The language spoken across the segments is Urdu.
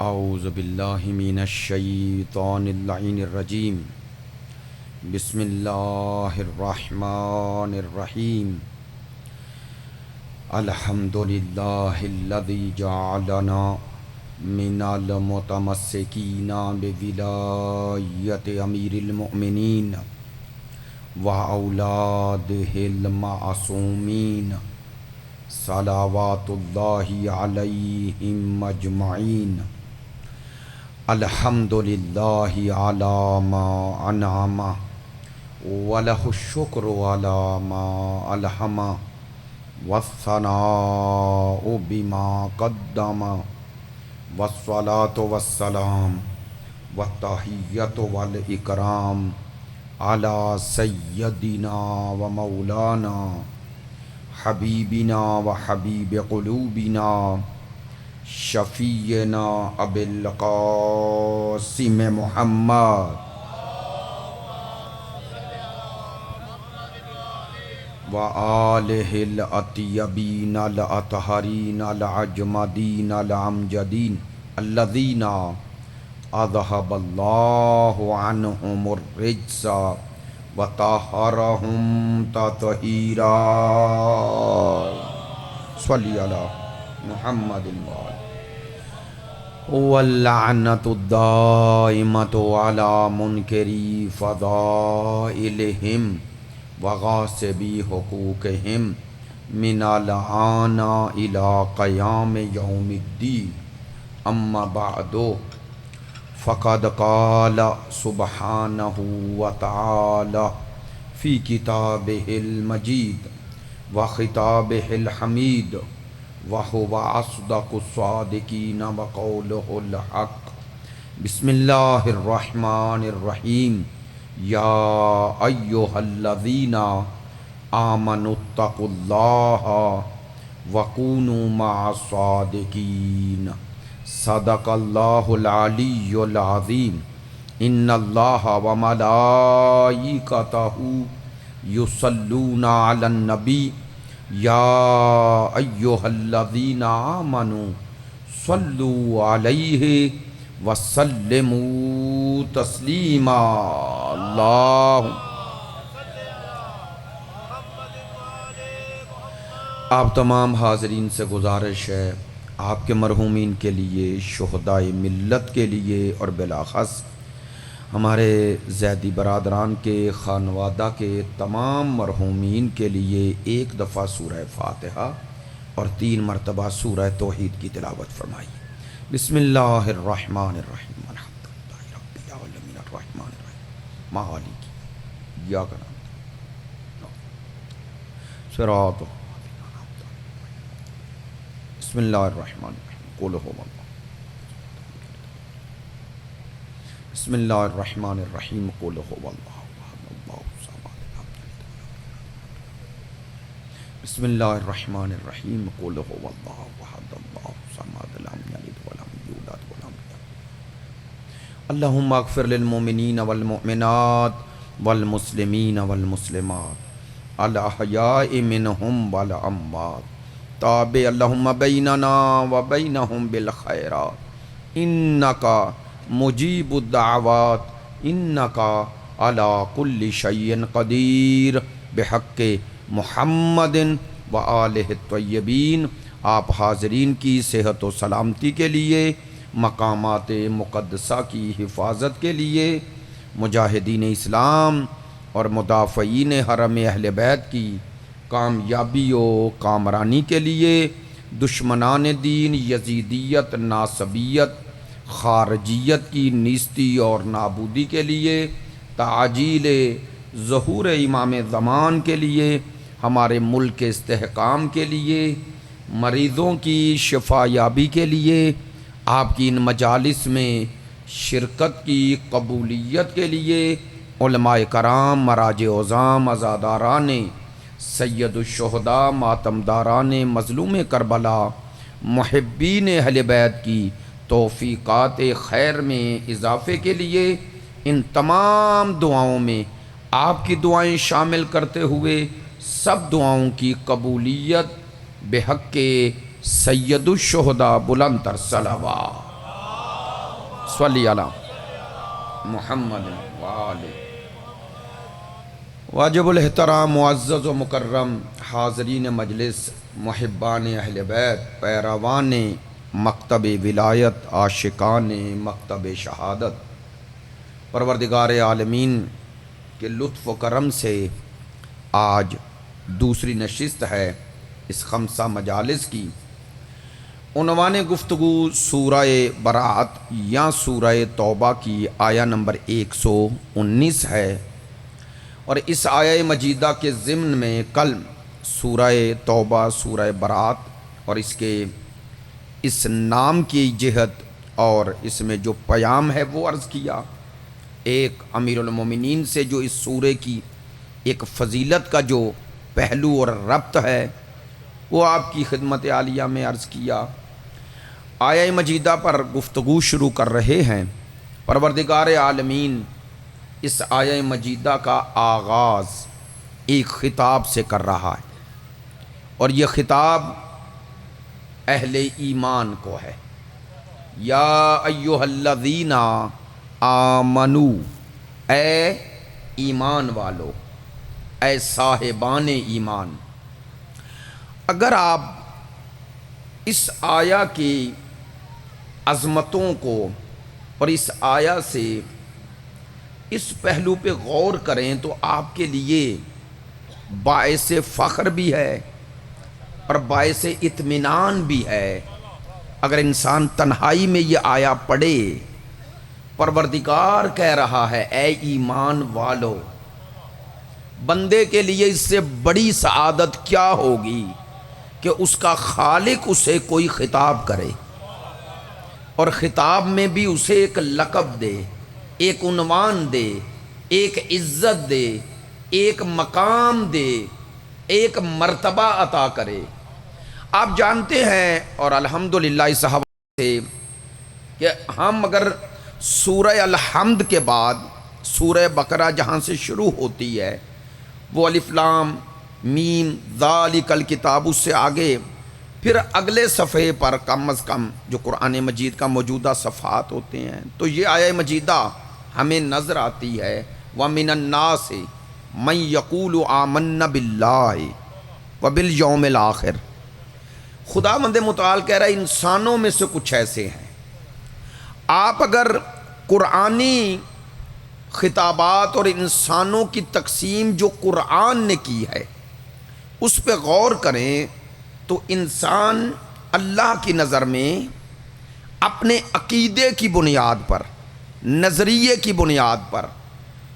اعوذ باللہ من الشیطان اللعین الرجیم بسم اللہ الرحمن الرحیم الحمد للہ الذی جعلنا من المتمسکین بولایت امیر المؤمنین واولادہ المعصومین صلوات اللہ علیہم اجمعین الحمد للہ علی ما انعم ولہ الشکر علی ما الہم والثناء بما قدم والصلاة والسلام والتحیۃ والاکرام علی سیدنا و مولانا حبیبنا و حبیب قلوبنا شفیعنا ابی القاسم محمد و آلہ الاطیبین الاطہرین العجمدین الامجدین الذین اذہب اللہ عنہم الرجس وطہرہم تطہیرا صلی علی محمد واللعنۃ الدائمۃ علی منکری فضائلہم وغاصبی حقوقہم من الآن الی قیام یوم الدین اما بعد فقد قال سبحانہ وتعالی فی کتابہ المجید وخطابہ الحمید وہو اصدق الصادقین وقولہ الحق بسم اللہ الرحمن الرحیم یا ایہا الذین آمنوا اتقوا اللہ وکونوا مع الصادقین صدق اللہ العلی العظیم ان اللہ وملائکتہ یصلون علی النبی یا ایہا الذین آمنوا صلوا علیہ وسلموا تسلیما اللہ آپ تمام حاضرین سے گزارش ہے آپ کے مرحومین کے لیے، شہدائے ملت کے لیے اور بالاخص ہمارے زیدی برادران کے خانوادہ کے تمام مرحومین کے لیے ایک دفعہ سورہ فاتحہ اور 3 مرتبہ سورہ توحید کی تلاوت فرمائیے۔ بسم اللہ الرحمن الرحیم الحمد للہ رب العالمین الرحمن الرحیم مالک ایاک نعبد صراط بسم اللہ الرحمن الرحیم قل هو اللہ بسم اللہ الرحمن الرحیم قل هو اللہ احد اللہ الصمد لم یلد بسم اللہ الرحمن الرحیم قل هو اللہ احد اللہ الصمد لم یلد ولم یولد ولم یکن اللہم اغفر للمؤمنین والمؤمنات والمسلمین والمسلمات الاحیاء منہم والاموات تابع اللہم بیننا و بینہم بالخیرات انکا مجیب الدعوات انکا علی کل شیء قدیر بحق محمد و آلہ الطیبین۔ آپ حاضرین کی صحت و سلامتی کے لیے، مقامات مقدسہ کی حفاظت کے لیے، مجاہدین اسلام اور مدافعین حرم اہل بیت کی کامیابی و کامرانی کے لیے، دشمنان دین یزیدیت، ناصبیت، خارجیت کی نیستی اور نابودی کے لیے، تعجیل ظہور امام زمان کے لیے، ہمارے ملک کے استحکام کے لیے، مریضوں کی شفا یابی کے لیے، آپ کی ان مجالس میں شرکت کی قبولیت کے لیے، علماء کرام، مراجع عظام، عزاداران سید الشہداء، ماتمداران مظلوم کربلا، محبین اہل بیت کی توفیقات خیر میں اضافے کے لیے، ان تمام دعاؤں میں آپ کی دعائیں شامل کرتے ہوئے سب دعاؤں کی قبولیت بحق سید الشہداء بلند تر صلوات صلی علی محمد وآلہ۔ واجب الاحترام معزز و مکرم حاضرین مجلس، محبان اہل بیت، پیروان مکتب ولایت، عاشقان مکتب شہادت، پروردگار عالمین کے لطف و کرم سے آج دوسری نشست ہے اس خمسہ مجالس کی۔ عنوان گفتگو سورہ براءت یا سورہ توبہ کی آیہ نمبر 119 ہے، اور اس آیہ مجیدہ کے ضمن میں کل سورہ توبہ، سورہ براءت اور اس کے اس نام کی جہت اور اس میں جو پیام ہے وہ عرض کیا۔ ایک امیر المومنین سے جو اس سورہ کی ایک فضیلت کا جو پہلو اور ربط ہے وہ آپ کی خدمت عالیہ میں عرض کیا۔ آیہ مجیدہ پر گفتگو شروع کر رہے ہیں۔ پروردگار عالمین اس آیہ مجیدہ کا آغاز ایک خطاب سے کر رہا ہے، اور یہ خطاب اہل ایمان کو ہے۔ یا ایھا الذین آمنو، اے ایمان والو، اے صاحبان ایمان۔ اگر آپ اس آیہ کی عظمتوں کو اور اس آیہ سے اس پہلو پہ غور کریں تو آپ کے لیے باعث فخر بھی ہے اور باعث اطمینان بھی ہے۔ اگر انسان تنہائی میں یہ آیہ پڑھے، پروردگار کہہ رہا ہے اے ایمان والو، بندے کے لیے اس سے بڑی سعادت کیا ہوگی کہ اس کا خالق اسے کوئی خطاب کرے، اور خطاب میں بھی اسے ایک لقب دے، ایک عنوان دے، ایک عزت دے، ایک مقام دے، ایک مرتبہ عطا کرے۔ آپ جانتے ہیں اور الحمدللہ اس حوالے سے کہ ہم اگر سورہ الحمد کے بعد سورہ بقرہ جہاں سے شروع ہوتی ہے وہ الف لام میم ذالک الکتاب، اس سے آگے پھر اگلے صفحے پر کم از کم جو قرآن مجید کا موجودہ صفحات ہوتے ہیں، تو یہ آیہ مجیدہ ہمیں نظر آتی ہے وَمِنَ النَّاسِ مَن يَقُولُ آمَنَّا بِاللَّهِ وَبِالْيَوْمِ الْآخِرِ۔ خداوند متعال کہہ رہا ہے انسانوں میں سے کچھ ایسے ہیں، آپ اگر قرآنی خطابات اور انسانوں کی تقسیم جو قرآن نے کی ہے اس پہ غور کریں تو انسان اللہ کی نظر میں اپنے عقیدے کی بنیاد پر، نظریے کی بنیاد پر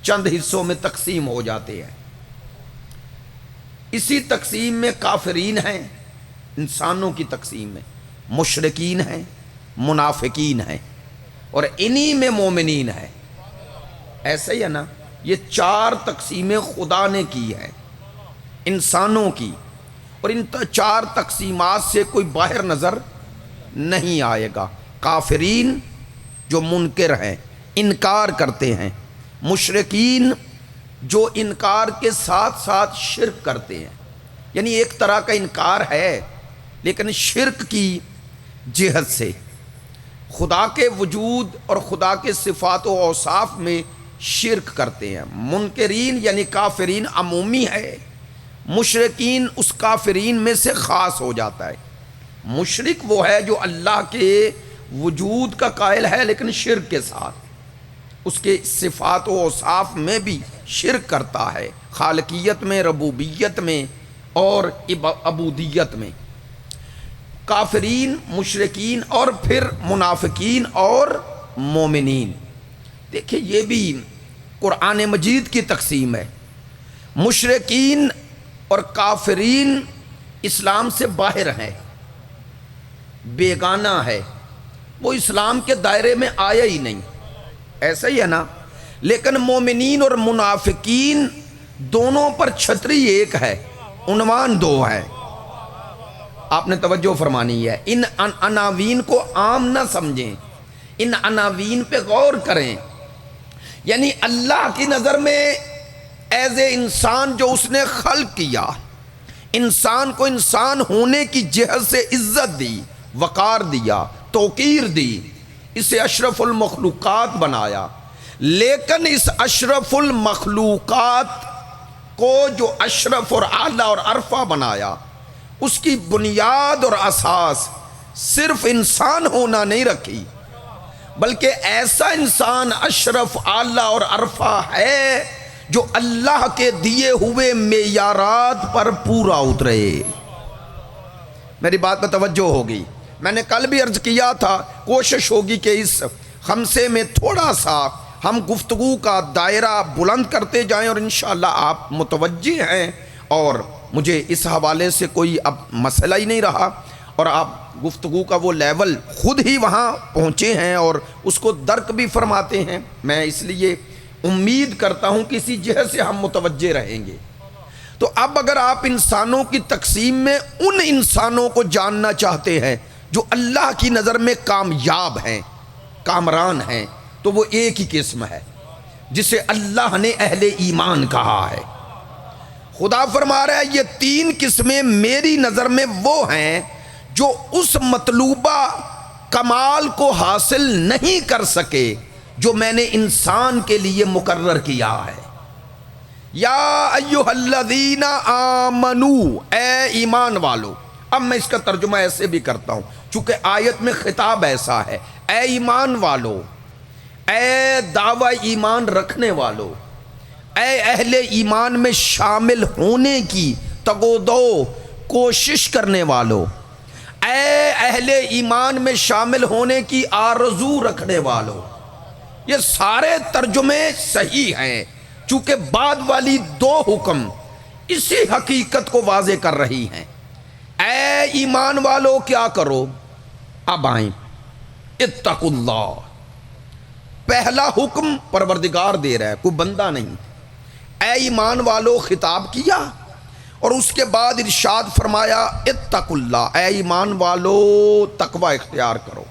چند حصوں میں تقسیم ہو جاتے ہیں۔ اسی تقسیم میں کافرین ہیں، انسانوں کی تقسیم میں مشرکین ہیں، منافقین ہیں، اور انہی میں مومنین ہیں۔ ایسا ہی ہے نا؟ یہ چار تقسیمیں خدا نے کی ہیں انسانوں کی، اور ان چار تقسیمات سے کوئی باہر نظر نہیں آئے گا۔ کافرین جو منکر ہیں، انکار کرتے ہیں، مشرکین جو انکار کے ساتھ ساتھ شرک کرتے ہیں، یعنی ایک طرح کا انکار ہے لیکن شرک کی جہت سے، خدا کے وجود اور خدا کے صفات و اوصاف میں شرک کرتے ہیں۔ منکرین یعنی کافرین عمومی ہے، مشرکین اس کافرین میں سے خاص ہو جاتا ہے۔ مشرک وہ ہے جو اللہ کے وجود کا قائل ہے لیکن شرک کے ساتھ، اس کے صفات و اوصاف میں بھی شرک کرتا ہے، خالقیت میں، ربوبیت میں اور عبودیت میں۔ کافرین، مشرکین اور پھر منافقین اور مومنین۔ دیکھیں یہ بھی قرآن مجید کی تقسیم ہے۔ مشرکین اور کافرین اسلام سے باہر ہیں، بیگانہ ہے، وہ اسلام کے دائرے میں آیا ہی نہیں، ایسا ہی ہے نا؟ لیکن مومنین اور منافقین دونوں پر چھتری ایک ہے، عنوان دو ہے۔ آپ نے توجہ فرمانی ہے، ان عناوین کو عام نہ سمجھیں، ان عناوین پہ غور کریں۔ یعنی اللہ کی نظر میں ایز اے انسان جو اس نے خلق کیا، انسان کو انسان ہونے کی جہت سے عزت دی، وقار دیا، توقیر دی، اسے اشرف المخلوقات بنایا۔ لیکن اس اشرف المخلوقات کو جو اشرف اور اعلیٰ اور عرفہ بنایا، اس کی بنیاد اور اساس صرف انسان ہونا نہیں رکھی، بلکہ ایسا انسان اشرف اعلیٰ اور عرفہ ہے جو اللہ کے دیے ہوئے معیارات پر پورا اترے۔ میری بات میں توجہ ہوگی، میں نے کل بھی عرض کیا تھا، کوشش ہوگی کہ اس خمسے میں تھوڑا سا ہم گفتگو کا دائرہ بلند کرتے جائیں، اور انشاءاللہ آپ متوجہ ہیں، اور مجھے اس حوالے سے کوئی اب مسئلہ ہی نہیں رہا، اور آپ گفتگو کا وہ لیول خود ہی وہاں پہنچے ہیں اور اس کو درک بھی فرماتے ہیں۔ میں اس لیے امید کرتا ہوں کہ اسی جہت سے ہم متوجہ رہیں گے۔ تو اب اگر آپ انسانوں کی تقسیم میں ان انسانوں کو جاننا چاہتے ہیں جو اللہ کی نظر میں کامیاب ہیں، کامران ہیں، تو وہ ایک ہی قسم ہے جسے اللہ نے اہل ایمان کہا ہے۔ خدا فرما رہا ہے یہ تین قسمیں میری نظر میں وہ ہیں جو اس مطلوبہ کمال کو حاصل نہیں کر سکے جو میں نے انسان کے لیے مقرر کیا ہے۔ یا ایھا الذین آمنوا، اے ایمان والو۔ اب میں اس کا ترجمہ ایسے بھی کرتا ہوں چونکہ آیت میں خطاب ایسا ہے، اے ایمان والو، اے دعوی ایمان رکھنے والو، اے اہل ایمان میں شامل ہونے کی تگودو کوشش کرنے والو، اے اہل ایمان میں شامل ہونے کی آرزو رکھنے والو۔ یہ سارے ترجمے صحیح ہیں چونکہ بعد والی دو حکم اسی حقیقت کو واضح کر رہی ہیں۔ اے ایمان والو کیا کرو؟ اب آئیں، اتقوا اللہ۔ پہلا حکم پروردگار دے رہا ہے، کوئی بندہ نہیں۔ اے ایمان والو خطاب کیا اور اس کے بعد ارشاد فرمایا اتقوا اللہ، اے ایمان والو تقوی اختیار کرو۔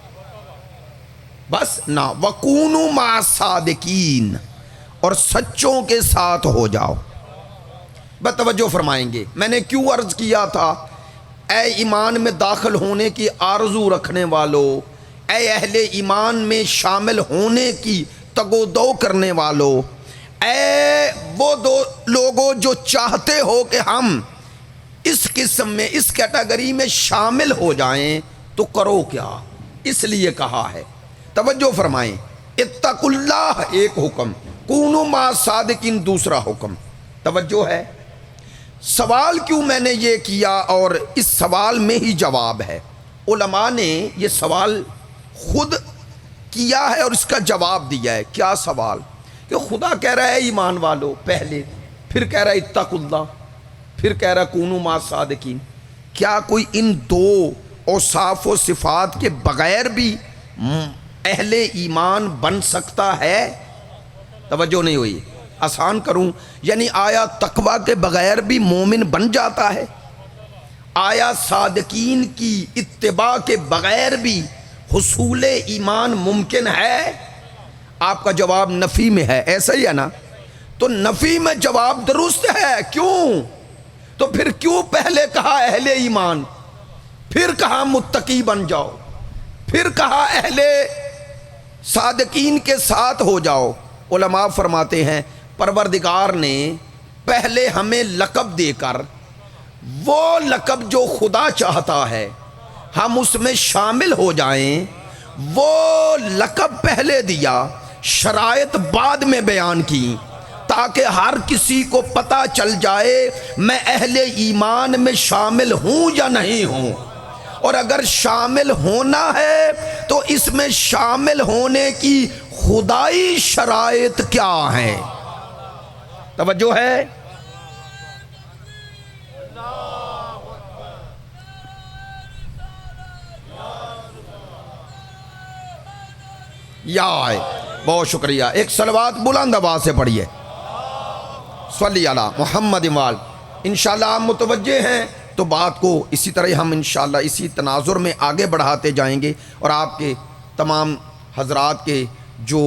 بس نہ وکونوا مع الصادقین، اور سچوں کے ساتھ ہو جاؤ۔ بتوجہ فرمائیں گے، میں نے کیوں عرض کیا تھا اے ایمان میں داخل ہونے کی آرزو رکھنے والو، اے اہل ایمان میں شامل ہونے کی تگودو کرنے والو، اے وہ دو لوگوں جو چاہتے ہو کہ ہم اس قسم میں، اس کیٹیگری میں شامل ہو جائیں، تو کرو کیا؟ اس لیے کہا ہے۔ توجہ فرمائیں، اتقوا اللہ ایک حکم، کونوا مع الصادقین دوسرا حکم۔ توجہ ہے؟ سوال کیوں میں نے یہ کیا، اور اس سوال میں ہی جواب ہے۔ علماء نے یہ سوال خود کیا ہے اور اس کا جواب دیا ہے۔ کیا سوال؟ کہ خدا کہہ رہا ہے ایمان والو پہلے، پھر کہہ رہا ہے اتقوا اللہ، پھر کہہ رہا ہے کونوا مع الصادقین۔ کیا کوئی ان دو اوصاف و صفات کے بغیر بھی اہل ایمان بن سکتا ہے؟ توجہ نہیں ہوئی، آسان کروں، یعنی آیا تقوی کے بغیر بھی مومن بن جاتا ہے؟ آیا صادقین کی اتباع کے بغیر بھی حصول ایمان ممکن ہے؟ آپ کا جواب نفی میں ہے، ایسا ہی ہے نا؟ تو نفی میں جواب درست ہے، کیوں؟ تو پھر کیوں پہلے کہا اہل ایمان، پھر کہا متقی بن جاؤ، پھر کہا اہل صادقین کے ساتھ ہو جاؤ؟ علماء فرماتے ہیں پروردگار نے پہلے ہمیں لقب دے کر، وہ لقب جو خدا چاہتا ہے ہم اس میں شامل ہو جائیں، وہ لقب پہلے دیا، شرائط بعد میں بیان کی، تاکہ ہر کسی کو پتہ چل جائے میں اہل ایمان میں شامل ہوں یا نہیں ہوں، اور اگر شامل ہونا ہے تو اس میں شامل ہونے کی خدائی شرائط کیا ہیں؟ توجہ ہے؟ یا آئے، بہت شکریہ، ایک صلوات بلند آواز سے پڑھیے، صلی علی محمد وآل۔ انشاءاللہ آپ متوجہ ہیں تو بات کو اسی طرح ہم انشاءاللہ اسی تناظر میں آگے بڑھاتے جائیں گے، اور آپ کے تمام حضرات کے جو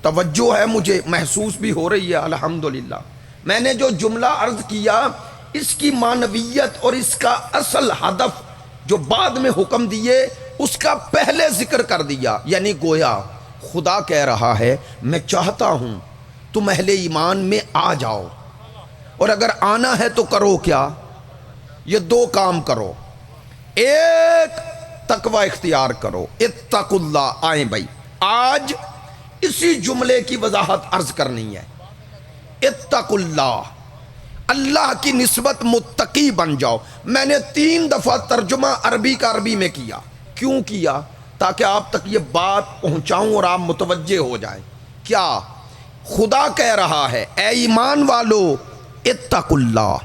توجہ ہے مجھے محسوس بھی ہو رہی ہے الحمدللہ۔ میں نے جو جملہ عرض کیا اس کی معنویت اور اس کا اصل ہدف جو بعد میں حکم دیے اس کا پہلے ذکر کر دیا. یعنی گویا خدا کہہ رہا ہے میں چاہتا ہوں تم اہل ایمان میں آ جاؤ، اور اگر آنا ہے تو کرو کیا؟ یہ دو کام کرو. ایک تقوی اختیار کرو، اتقوا اللہ. آئیں بھائی، آج اسی جملے کی وضاحت عرض کرنی ہے. اتقوا اللہ، اللہ کی نسبت متقی بن جاؤ. میں نے 3 دفعہ ترجمہ عربی کا عربی میں کیا. کیوں کیا؟ تاکہ آپ تک یہ بات پہنچاؤں اور آپ متوجہ ہو جائیں. کیا خدا کہہ رہا ہے اے ایمان والو اتقوا اللہ،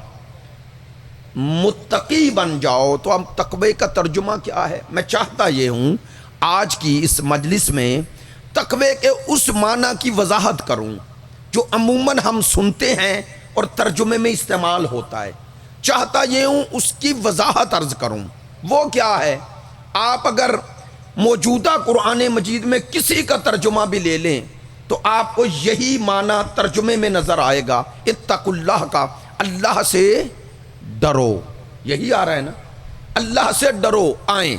متقی بن جاؤ. تو اب تقوی کا ترجمہ کیا ہے؟ میں چاہتا یہ ہوں آج کی اس مجلس میں تقوی کے اس معنی کی وضاحت کروں جو عموماً ہم سنتے ہیں اور ترجمے میں استعمال ہوتا ہے. چاہتا یہ ہوں اس کی وضاحت عرض کروں. وہ کیا ہے؟ آپ اگر موجودہ قرآن مجید میں کسی کا ترجمہ بھی لے لیں تو آپ کو یہی معنی ترجمے میں نظر آئے گا. اتقوا اللہ کا اللہ سے ڈرو، یہی آ رہا ہے نا، اللہ سے ڈرو. آئیں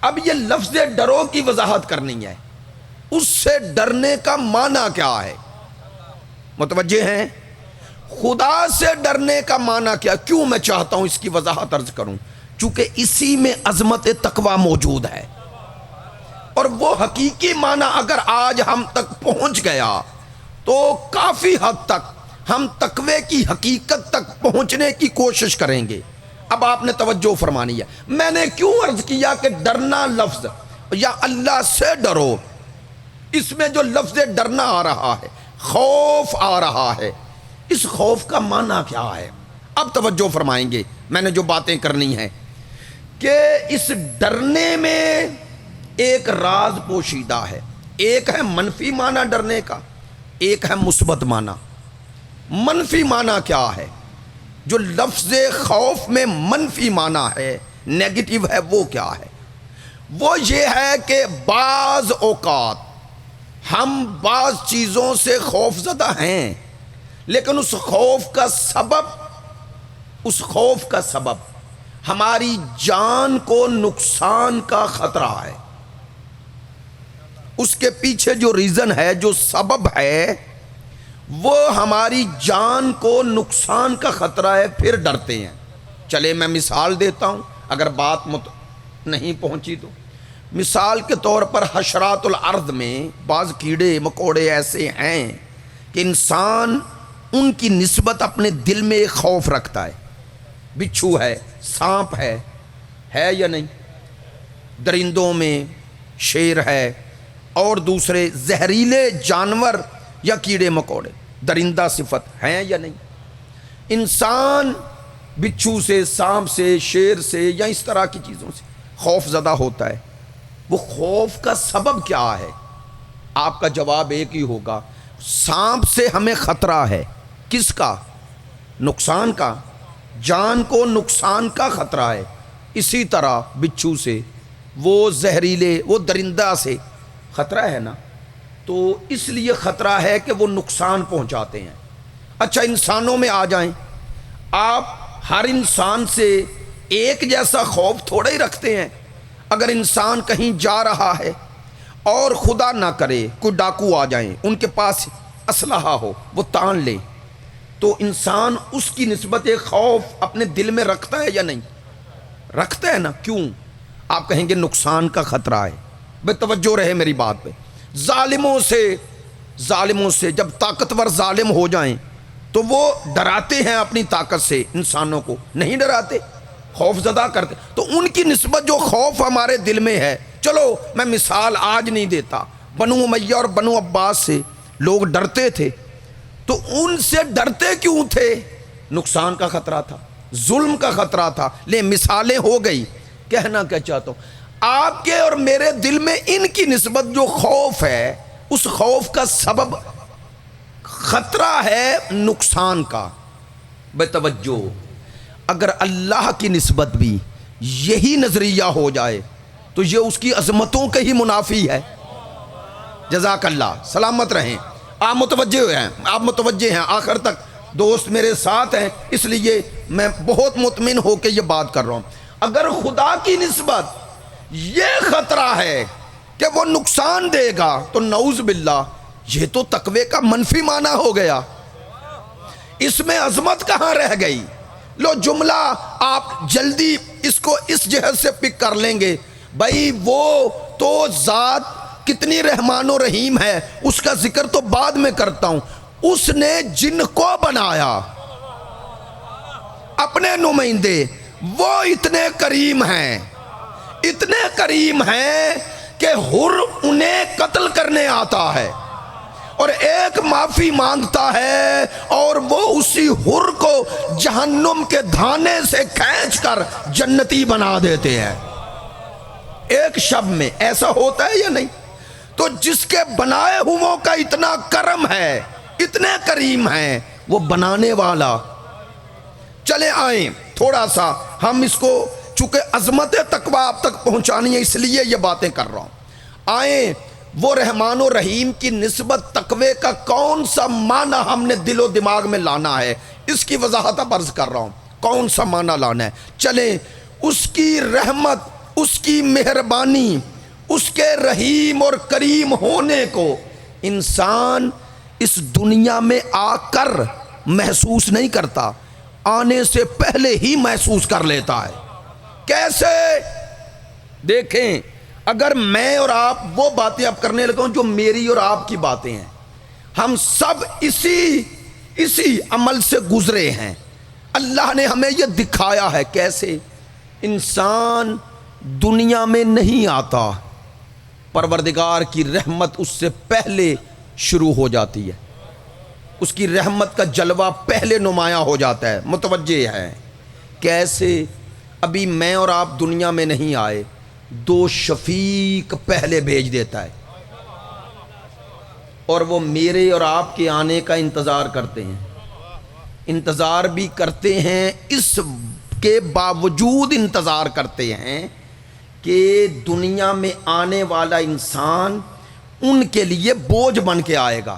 اب یہ لفظ ڈرو کی وضاحت کرنی ہے. اس سے ڈرنے کا معنی کیا ہے؟ متوجہ ہیں؟ خدا سے ڈرنے کا معنی کیا؟ کیوں میں چاہتا ہوں اس کی وضاحت عرض کروں؟ چونکہ اسی میں عظمت تقوی موجود ہے، اور وہ حقیقی معنی اگر آج ہم تک پہنچ گیا تو کافی حد تک ہم تقوی کی حقیقت تک پہنچنے کی کوشش کریں گے. اب آپ نے توجہ فرمانی ہے. میں نے کیوں عرض کیا کہ ڈرنا لفظ یا اللہ سے ڈرو، اس میں جو لفظ ڈرنا آ رہا ہے، خوف آ رہا ہے، اس خوف کا معنی کیا ہے؟ اب توجہ فرمائیں گے. میں نے جو باتیں کرنی ہیں کہ اس ڈرنے میں ایک راز پوشیدہ ہے. ایک ہے منفی معنی ڈرنے کا، ایک ہے مثبت معنی. منفی معنی کیا ہے؟ جو لفظ خوف میں منفی معنی ہے، نیگیٹو ہے، وہ کیا ہے؟ وہ یہ ہے کہ بعض اوقات ہم بعض چیزوں سے خوف زدہ ہیں، لیکن اس خوف کا سبب ہماری جان کو نقصان کا خطرہ ہے. اس کے پیچھے جو ریزن ہے، جو سبب ہے، وہ ہماری جان کو نقصان کا خطرہ ہے، پھر ڈرتے ہیں. چلے میں مثال دیتا ہوں اگر بات نہیں پہنچی تو. مثال کے طور پر حشرات الارض میں بعض کیڑے مکوڑے ایسے ہیں کہ انسان ان کی نسبت اپنے دل میں ایک خوف رکھتا ہے. بچھو ہے، سانپ ہے یا نہیں؟ درندوں میں شیر ہے اور دوسرے زہریلے جانور یا کیڑے مکوڑے، درندہ صفت ہیں یا نہیں؟ انسان بچھو سے، سانپ سے، شیر سے یا اس طرح کی چیزوں سے خوف زدہ ہوتا ہے. وہ خوف کا سبب کیا ہے؟ آپ کا جواب ایک ہی ہوگا، سانپ سے ہمیں خطرہ ہے. کس کا؟ نقصان کا، جان کو نقصان کا خطرہ ہے. اسی طرح بچھو سے، وہ زہریلے، وہ درندہ سے خطرہ ہے نا. تو اس لیے خطرہ ہے کہ وہ نقصان پہنچاتے ہیں. اچھا انسانوں میں آ جائیں، آپ ہر انسان سے ایک جیسا خوف تھوڑا ہی رکھتے ہیں. اگر انسان کہیں جا رہا ہے اور خدا نہ کرے کوئی ڈاکو آ جائیں، ان کے پاس اسلحہ ہو، وہ تان لیں، تو انسان اس کی نسبت ایک خوف اپنے دل میں رکھتا ہے یا نہیں؟ رکھتا ہے نا. کیوں؟ آپ کہیں گے نقصان کا خطرہ ہے. بے توجہ رہے میری بات پہ. ظالموں سے جب طاقتور ظالم ہو جائیں تو وہ ڈراتے ہیں اپنی طاقت سے، انسانوں کو نہیں ڈراتے، خوف زدہ کرتے. تو ان کی نسبت جو خوف ہمارے دل میں ہے، چلو میں مثال آج نہیں دیتا، بنو امیہ اور بنو عباس سے لوگ ڈرتے تھے. تو ان سے ڈرتے کیوں تھے؟ نقصان کا خطرہ تھا، ظلم کا خطرہ تھا. لے مثالیں ہو گئی. کہنا کیا چاہتا ہوں، آپ کے اور میرے دل میں ان کی نسبت جو خوف ہے، اس خوف کا سبب خطرہ ہے نقصان کا. بے توجہ، اگر اللہ کی نسبت بھی یہی نظریہ ہو جائے تو یہ اس کی عظمتوں کے ہی منافی ہے. جزاک اللہ، سلامت رہیں. آپ متوجہ ہیں، آخر تک دوست میرے ساتھ ہیں، اس لیے میں بہت مطمئن ہو کے یہ بات کر رہا ہوں، اگر خدا کی نسبت یہ خطرہ ہے کہ وہ نقصان دے گا تو نعوذ باللہ یہ تو تقوی کا منفی معنی ہو گیا، اس میں عظمت کہاں رہ گئی؟ لو جملہ آپ جلدی اس کو اس جہت سے پک کر لیں گے، بھائی وہ تو ذات کتنی رحمان و رحیم ہے، اس کا ذکر تو بعد میں کرتا ہوں، اس نے جن کو بنایا اپنے نمائندے، وہ اتنے کریم ہیں، اتنے کریم ہیں کہ حر انہیں قتل کرنے آتا ہے اور ایک معافی مانگتا ہے اور وہ اسی حر کو جہنم کے دھانے سے کھینچ کر جنتی بنا دیتے ہیں ایک شب میں۔ ایسا ہوتا ہے یا نہیں؟ تو جس کے بنائے ہوئوں کا اتنا کرم ہے، اتنے کریم ہیں، وہ بنانے والا۔ چلے آئیں تھوڑا سا ہم اس کو، چونکہ عظمت تقوی آپ تک پہنچانی ہے اس لیے یہ باتیں کر رہا ہوں، آئیں وہ رحمان و رحیم کی نسبت تقوی کا کون سا معنی ہم نے دل و دماغ میں لانا ہے، اس کی وضاحت عرض کر رہا ہوں، کون سا معنی لانا ہے۔ چلیں اس کی رحمت، اس کی مہربانی، اس کے رحیم اور کریم ہونے کو انسان اس دنیا میں آ کر محسوس نہیں کرتا، آنے سے پہلے ہی محسوس کر لیتا ہے۔ کیسے؟ دیکھیں، اگر میں اور آپ وہ باتیں اب کرنے لگا ہوں جو میری اور آپ کی باتیں ہیں، ہم سب اسی عمل سے گزرے ہیں، اللہ نے ہمیں یہ دکھایا ہے کیسے۔ انسان دنیا میں نہیں آتا، پروردگار کی رحمت اس سے پہلے شروع ہو جاتی ہے، اس کی رحمت کا جلوہ پہلے نمایاں ہو جاتا ہے۔ متوجہ ہے کیسے؟ ابھی میں اور آپ دنیا میں نہیں آئے، دو شفیق پہلے بھیج دیتا ہے اور وہ میرے اور آپ کے آنے کا انتظار کرتے ہیں، انتظار بھی کرتے ہیں، اس کے باوجود انتظار کرتے ہیں کہ دنیا میں آنے والا انسان ان کے لیے بوجھ بن کے آئے گا۔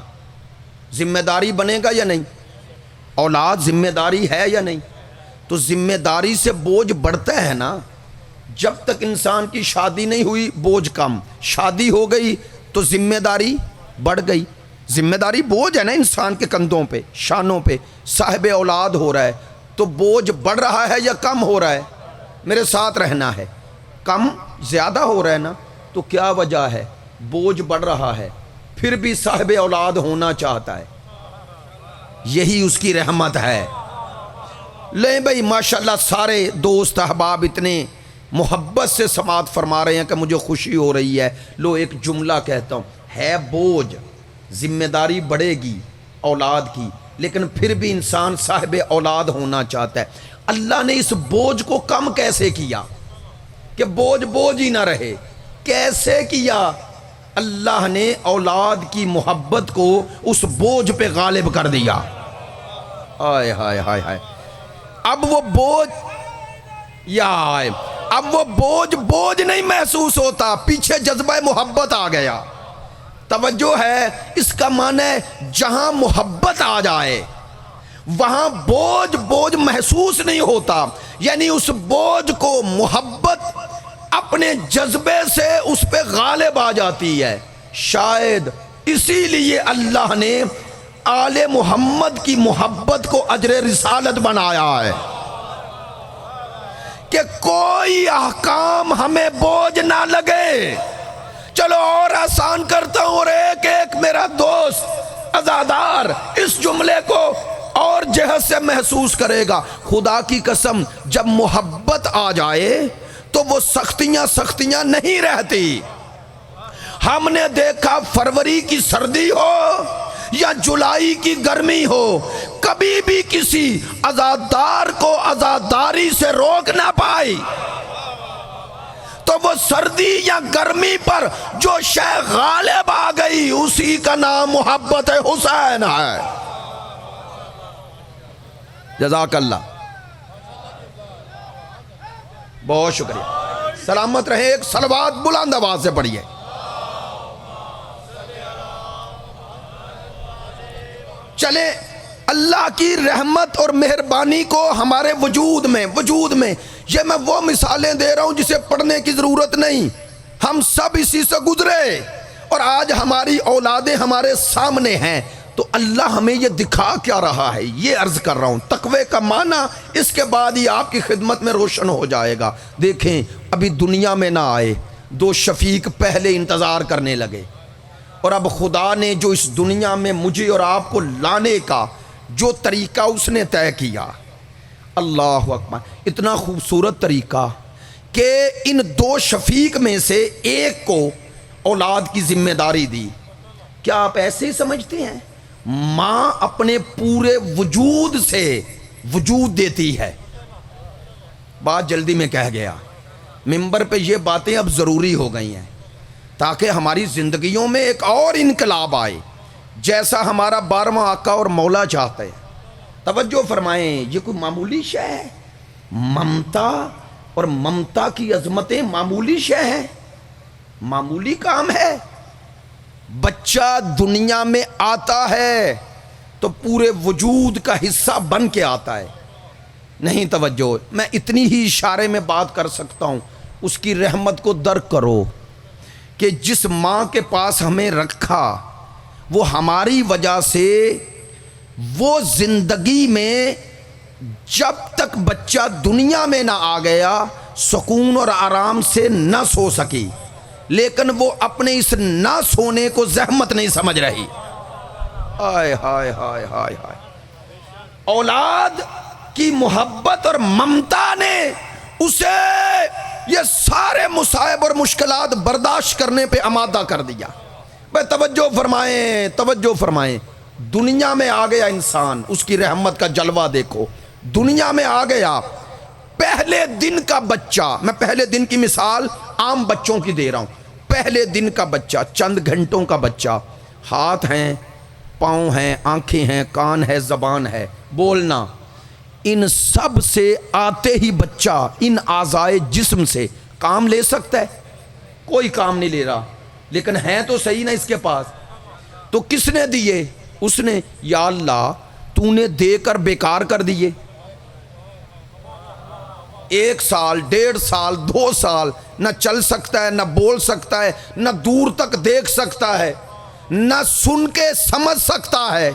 ذمہ داری بنے گا یا نہیں؟ اولاد ذمہ داری ہے یا نہیں؟ تو ذمہ داری سے بوجھ بڑھتا ہے نا۔ جب تک انسان کی شادی نہیں ہوئی بوجھ کم، شادی ہو گئی تو ذمہ داری بڑھ گئی۔ ذمہ داری بوجھ ہے نا انسان کے کندھوں پہ، شانوں پہ۔ صاحب اولاد ہو رہا ہے تو بوجھ بڑھ رہا ہے یا کم ہو رہا ہے؟ میرے ساتھ رہنا ہے، کم زیادہ ہو رہا ہے نا۔ تو کیا وجہ ہے؟ بوجھ بڑھ رہا ہے، پھر بھی صاحب اولاد ہونا چاہتا ہے، یہی اس کی رحمت ہے۔ لیں بھائی ماشاءاللہ سارے دوست احباب اتنے محبت سے سماعت فرما رہے ہیں کہ مجھے خوشی ہو رہی ہے۔ لو ایک جملہ کہتا ہوں، ہے بوجھ، ذمہ داری بڑھے گی اولاد کی، لیکن پھر بھی انسان صاحب اولاد ہونا چاہتا ہے۔ اللہ نے اس بوجھ کو کم کیسے کیا کہ بوجھ ہی نہ رہے؟ کیسے کیا؟ اللہ نے اولاد کی محبت کو اس بوجھ پہ غالب کر دیا۔ آئے ہائے ہائے ہائے، اب وہ بوجھ اب وہ بوجھ نہیں محسوس ہوتا، پیچھے جذبہ محبت آ گیا۔ توجہ ہے، اس کا معنی ہے جہاں محبت آ جائے وہاں بوجھ محسوس نہیں ہوتا، یعنی اس بوجھ کو محبت اپنے جذبے سے اس پہ غالب آ جاتی ہے۔ شاید اسی لیے اللہ نے آل محمد کی محبت کو اجر رسالت بنایا ہے کہ کوئی احکام ہمیں بوجھ نہ لگے۔ چلو اور آسان کرتا ہوں، اور ایک ایک میرا دوست عزادار اس جملے کو اور جہت سے محسوس کرے گا۔ خدا کی قسم جب محبت آ جائے تو وہ سختیاں نہیں رہتی۔ ہم نے دیکھا فروری کی سردی ہو یا جولائی کی گرمی ہو، کبھی بھی کسی عزادار کو عزاداری سے روک نہ پائی۔ تو وہ سردی یا گرمی پر جو شے غالب آ گئی اسی کا نام محبت حسین ہے۔ جزاک اللہ، بہت شکریہ، سلامت رہے۔ ایک صلوات بلند آواز سے پڑھیے۔ چلیں اللہ کی رحمت اور مہربانی کو ہمارے وجود میں یہ میں وہ مثالیں دے رہا ہوں جسے پڑھنے کی ضرورت نہیں، ہم سب اسی سے گزرے اور آج ہماری اولادیں ہمارے سامنے ہیں، تو اللہ ہمیں یہ دکھا کیا رہا ہے، یہ عرض کر رہا ہوں۔ تقوی کا معنی اس کے بعد ہی آپ کی خدمت میں روشن ہو جائے گا۔ دیکھیں ابھی دنیا میں نہ آئے، دو شفیق پہلے انتظار کرنے لگے، اور اب خدا نے جو اس دنیا میں مجھے اور آپ کو لانے کا جو طریقہ اس نے طے کیا، اللہ اکبر، اتنا خوبصورت طریقہ کہ ان دو شفیق میں سے ایک کو اولاد کی ذمہ داری دی۔ کیا آپ ایسے ہی سمجھتے ہیں؟ ماں اپنے پورے وجود سے وجود دیتی ہے۔ بات جلدی میں کہہ گیا، ممبر پہ یہ باتیں اب ضروری ہو گئی ہیں تاکہ ہماری زندگیوں میں ایک اور انقلاب آئے جیسا ہمارا 12واں آقا اور مولا چاہتے ہیں۔ توجہ فرمائیں، یہ کوئی معمولی شے ہے؟ ممتا اور ممتا کی عظمتیں معمولی شے ہیں؟ معمولی کام ہے؟ بچہ دنیا میں آتا ہے تو پورے وجود کا حصہ بن کے آتا ہے۔ نہیں توجہ، میں اتنی ہی اشارے میں بات کر سکتا ہوں، اس کی رحمت کو درک کرو کہ جس ماں کے پاس ہمیں رکھا وہ ہماری وجہ سے وہ زندگی میں جب تک بچہ دنیا میں نہ آ گیا سکون اور آرام سے نہ سو سکی، لیکن وہ اپنے اس نہ سونے کو زحمت نہیں سمجھ رہی۔ ہائے ہائے ہائے ہائے ہائے، اولاد کی محبت اور ممتا نے اسے یہ سارے مصائب اور مشکلات برداشت کرنے پہ آمادہ کر دیا۔ بھائی توجہ فرمائیں، دنیا میں آ گیا انسان، اس کی رحمت کا جلوہ دیکھو، دنیا میں آ گیا پہلے دن کا بچہ، میں پہلے دن کی مثال عام بچوں کی دے رہا ہوں، پہلے دن کا بچہ، چند گھنٹوں کا بچہ، ہاتھ ہیں، پاؤں ہیں، آنکھیں ہیں، کان ہے، زبان ہے، بولنا، ان سب سے آتے ہی بچہ ان اعضائے جسم سے کام لے سکتا ہے؟ کوئی کام نہیں لے رہا، لیکن ہیں تو صحیح نا اس کے پاس۔ تو کس نے دیے؟ اس نے۔ یا اللہ تو نے دے کر بیکار کر دیے۔ 1 سال، 1.5 سال، 2 سال نہ چل سکتا ہے، نہ بول سکتا ہے، نہ دور تک دیکھ سکتا ہے، نہ سن کے سمجھ سکتا ہے۔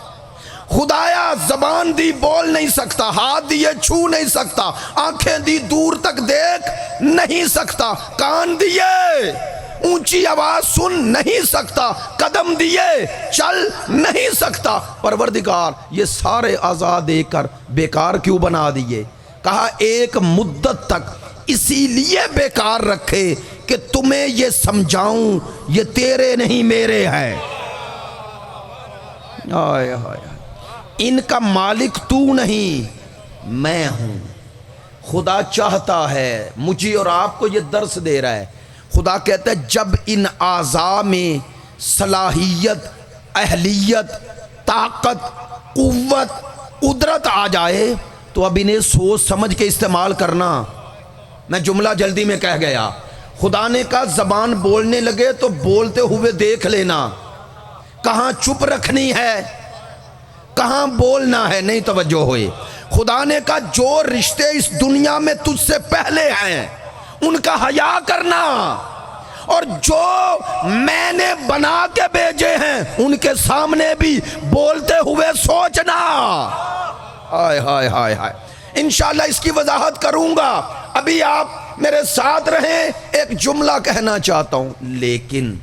خدایا زبان دی بول نہیں سکتا، ہاتھ دیے چھو نہیں سکتا، آنکھیں دی دور تک دیکھ نہیں سکتا، کان دیے اونچی آواز سن نہیں سکتا، قدم دیے چل نہیں سکتا۔ پروردگار یہ سارے اعضاء دے کر بیکار کیوں بنا دیے؟ کہا ایک مدت تک اسی لیے بیکار رکھے کہ تمہیں یہ سمجھاؤں یہ تیرے نہیں میرے ہیں۔ آئے آئے، ان کا مالک تو نہیں میں ہوں۔ خدا چاہتا ہے، مجھے اور آپ کو یہ درس دے رہا ہے، خدا کہتا ہے جب ان اعضاء میں صلاحیت، اہلیت، طاقت، قوت، قدرت آ جائے تو اب انہیں سوچ سمجھ کے استعمال کرنا۔ میں جملہ جلدی میں کہہ گیا، خدا نے کہا زبان بولنے لگے تو بولتے ہوئے دیکھ لینا، کہاں چپ رکھنی ہے، کہاں بولنا ہے، نہیں توجہ ہوئی۔ خدا نے کہا جو رشتے اس دنیا میں تجھ سے پہلے ہیں ان کا حیا کرنا، اور جو میں نے بنا کے بھیجے ہیں ان کے سامنے بھی بولتے ہوئے سوچنا۔ ہائے ہائے ہائے ہائے، انشاءاللہ اس کی وضاحت کروں گا، ابھی آپ میرے ساتھ رہیں۔ ایک جملہ کہنا چاہتا ہوں، لیکن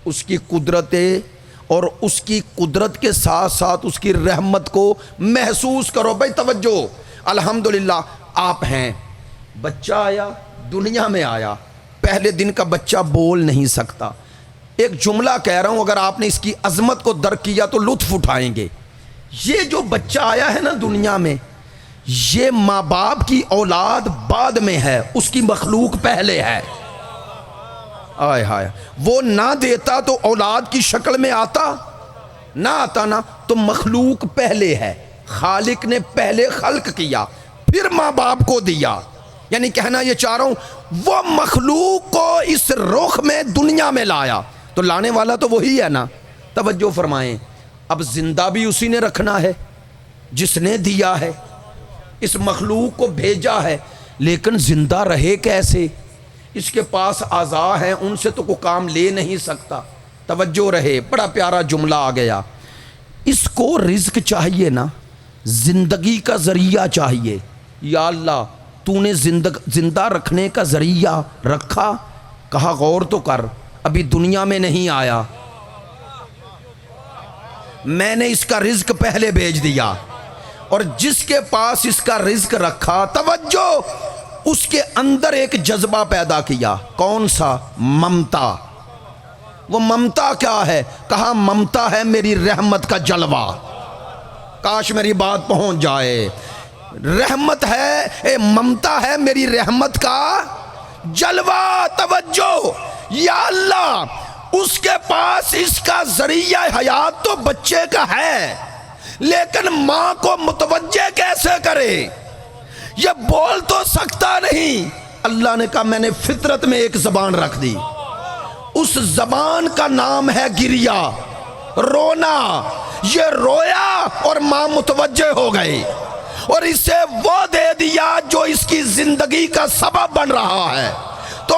اس کی قدرتیں اور اس کی قدرت کے ساتھ ساتھ اس کی رحمت کو محسوس کرو۔ بھائی توجہ، الحمدللہ آپ ہیں، بچہ آیا، دنیا میں آیا، پہلے دن کا بچہ بول نہیں سکتا۔ ایک جملہ کہہ رہا ہوں، اگر آپ نے اس کی عظمت کو درک کیا تو لطف اٹھائیں گے۔ یہ جو بچہ آیا ہے نا دنیا میں، یہ ماں باپ کی اولاد بعد میں ہے، اس کی مخلوق پہلے ہے۔ آئے ہائے، وہ نہ دیتا تو اولاد کی شکل میں آتا نہ آتا نا، تو مخلوق پہلے ہے، خالق نے پہلے خلق کیا پھر ماں باپ کو دیا۔ یعنی کہنا یہ چاہ رہا ہوں وہ مخلوق کو اس رخ میں دنیا میں لایا، تو لانے والا تو وہی ہے نا۔ توجہ فرمائیں، اب زندہ بھی اسی نے رکھنا ہے جس نے دیا ہے، اس مخلوق کو بھیجا ہے، لیکن زندہ رہے کیسے؟ اس کے پاس اعضاء ہیں، ان سے تو کوئی کام لے نہیں سکتا۔ توجہ رہے، بڑا پیارا جملہ آ گیا۔ اس کو رزق چاہیے نا، زندگی کا ذریعہ چاہیے۔ یا اللہ تو نے زندہ رکھنے کا ذریعہ رکھا؟ کہا غور تو کر، ابھی دنیا میں نہیں آیا، میں نے اس کا رزق پہلے بھیج دیا، اور جس کے پاس اس کا رزق رکھا، توجہ، اس کے اندر ایک جذبہ پیدا کیا۔ کون سا؟ ممتا۔ وہ ممتا کیا ہے؟ کہا ممتا ہے میری رحمت کا جلوہ۔ کاش میری بات پہنچ جائے۔ رحمت ہے، ممتا ہے میری رحمت کا جلوہ۔ توجہ، یا اللہ اس کے پاس اس کا ذریعہ حیات تو بچے کا ہے، لیکن ماں کو متوجہ کیسے کرے؟ یہ بول تو سکتا نہیں۔ اللہ نے کہا میں نے فطرت میں ایک زبان رکھ دی، اس زبان کا نام ہے گریا، رونا۔ یہ رویا اور ماں متوجہ ہو گئی، اور اسے وہ دے دیا جو اس کی زندگی کا سبب بن رہا ہے۔ تو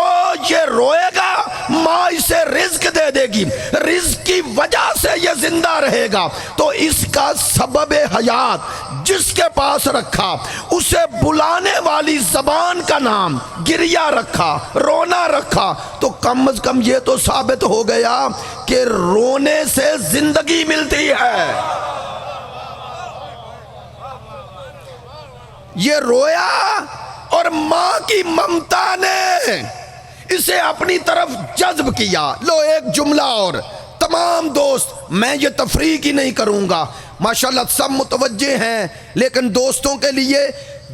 یہ روئے گا، ماں اسے رزق دے دے گی، رزق کی وجہ سے یہ زندہ رہے گا۔ تو اس کا سبب حیات جس کے پاس رکھا، اسے بلانے والی زبان کا نام گریا رکھا، رونا رکھا، تو کم از کم یہ تو ثابت ہو گیا کہ رونے سے زندگی ملتی ہے۔ یہ رویا اور ماں کی ممتا نے اسے اپنی طرف جذب کیا۔ لو ایک جملہ اور، تمام دوست، میں یہ تفریق ہی نہیں کروں گا، ماشاءاللہ سب متوجہ ہیں، لیکن دوستوں کے لیے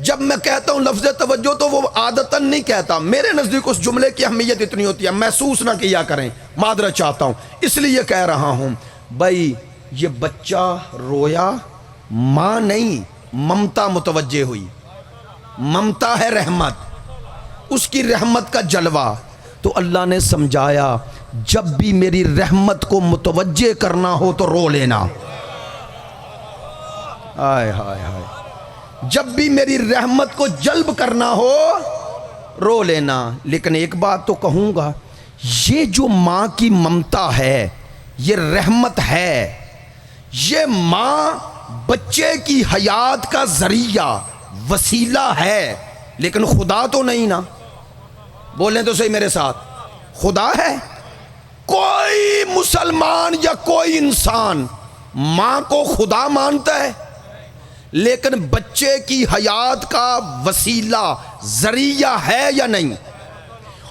جب میں کہتا ہوں لفظ توجہ تو وہ عادتاً نہیں کہتا، میرے نزدیک اس جملے کی اہمیت اتنی ہوتی ہے، محسوس نہ کیا کریں، معذرت چاہتا ہوں، اس لیے کہہ رہا ہوں۔ بھائی یہ بچہ رویا، ماں نہیں، ممتا متوجہ ہوئی۔ ممتا ہے رحمت، اس کی رحمت کا جلوہ۔ تو اللہ نے سمجھایا جب بھی میری رحمت کو متوجہ کرنا ہو تو رو لینا۔ آئے ہائے ہائے، جب بھی میری رحمت کو جلب کرنا ہو رو لینا۔ لیکن ایک بات تو کہوں گا، یہ جو ماں کی ممتا ہے، یہ رحمت ہے، یہ ماں بچے کی حیات کا ذریعہ، وسیلہ ہے، لیکن خدا تو نہیں نا۔ بولیں تو صحیح میرے ساتھ، خدا ہے؟ کوئی مسلمان یا کوئی انسان ماں کو خدا مانتا ہے، لیکن بچے کی حیات کا وسیلہ، ذریعہ ہے یا نہیں؟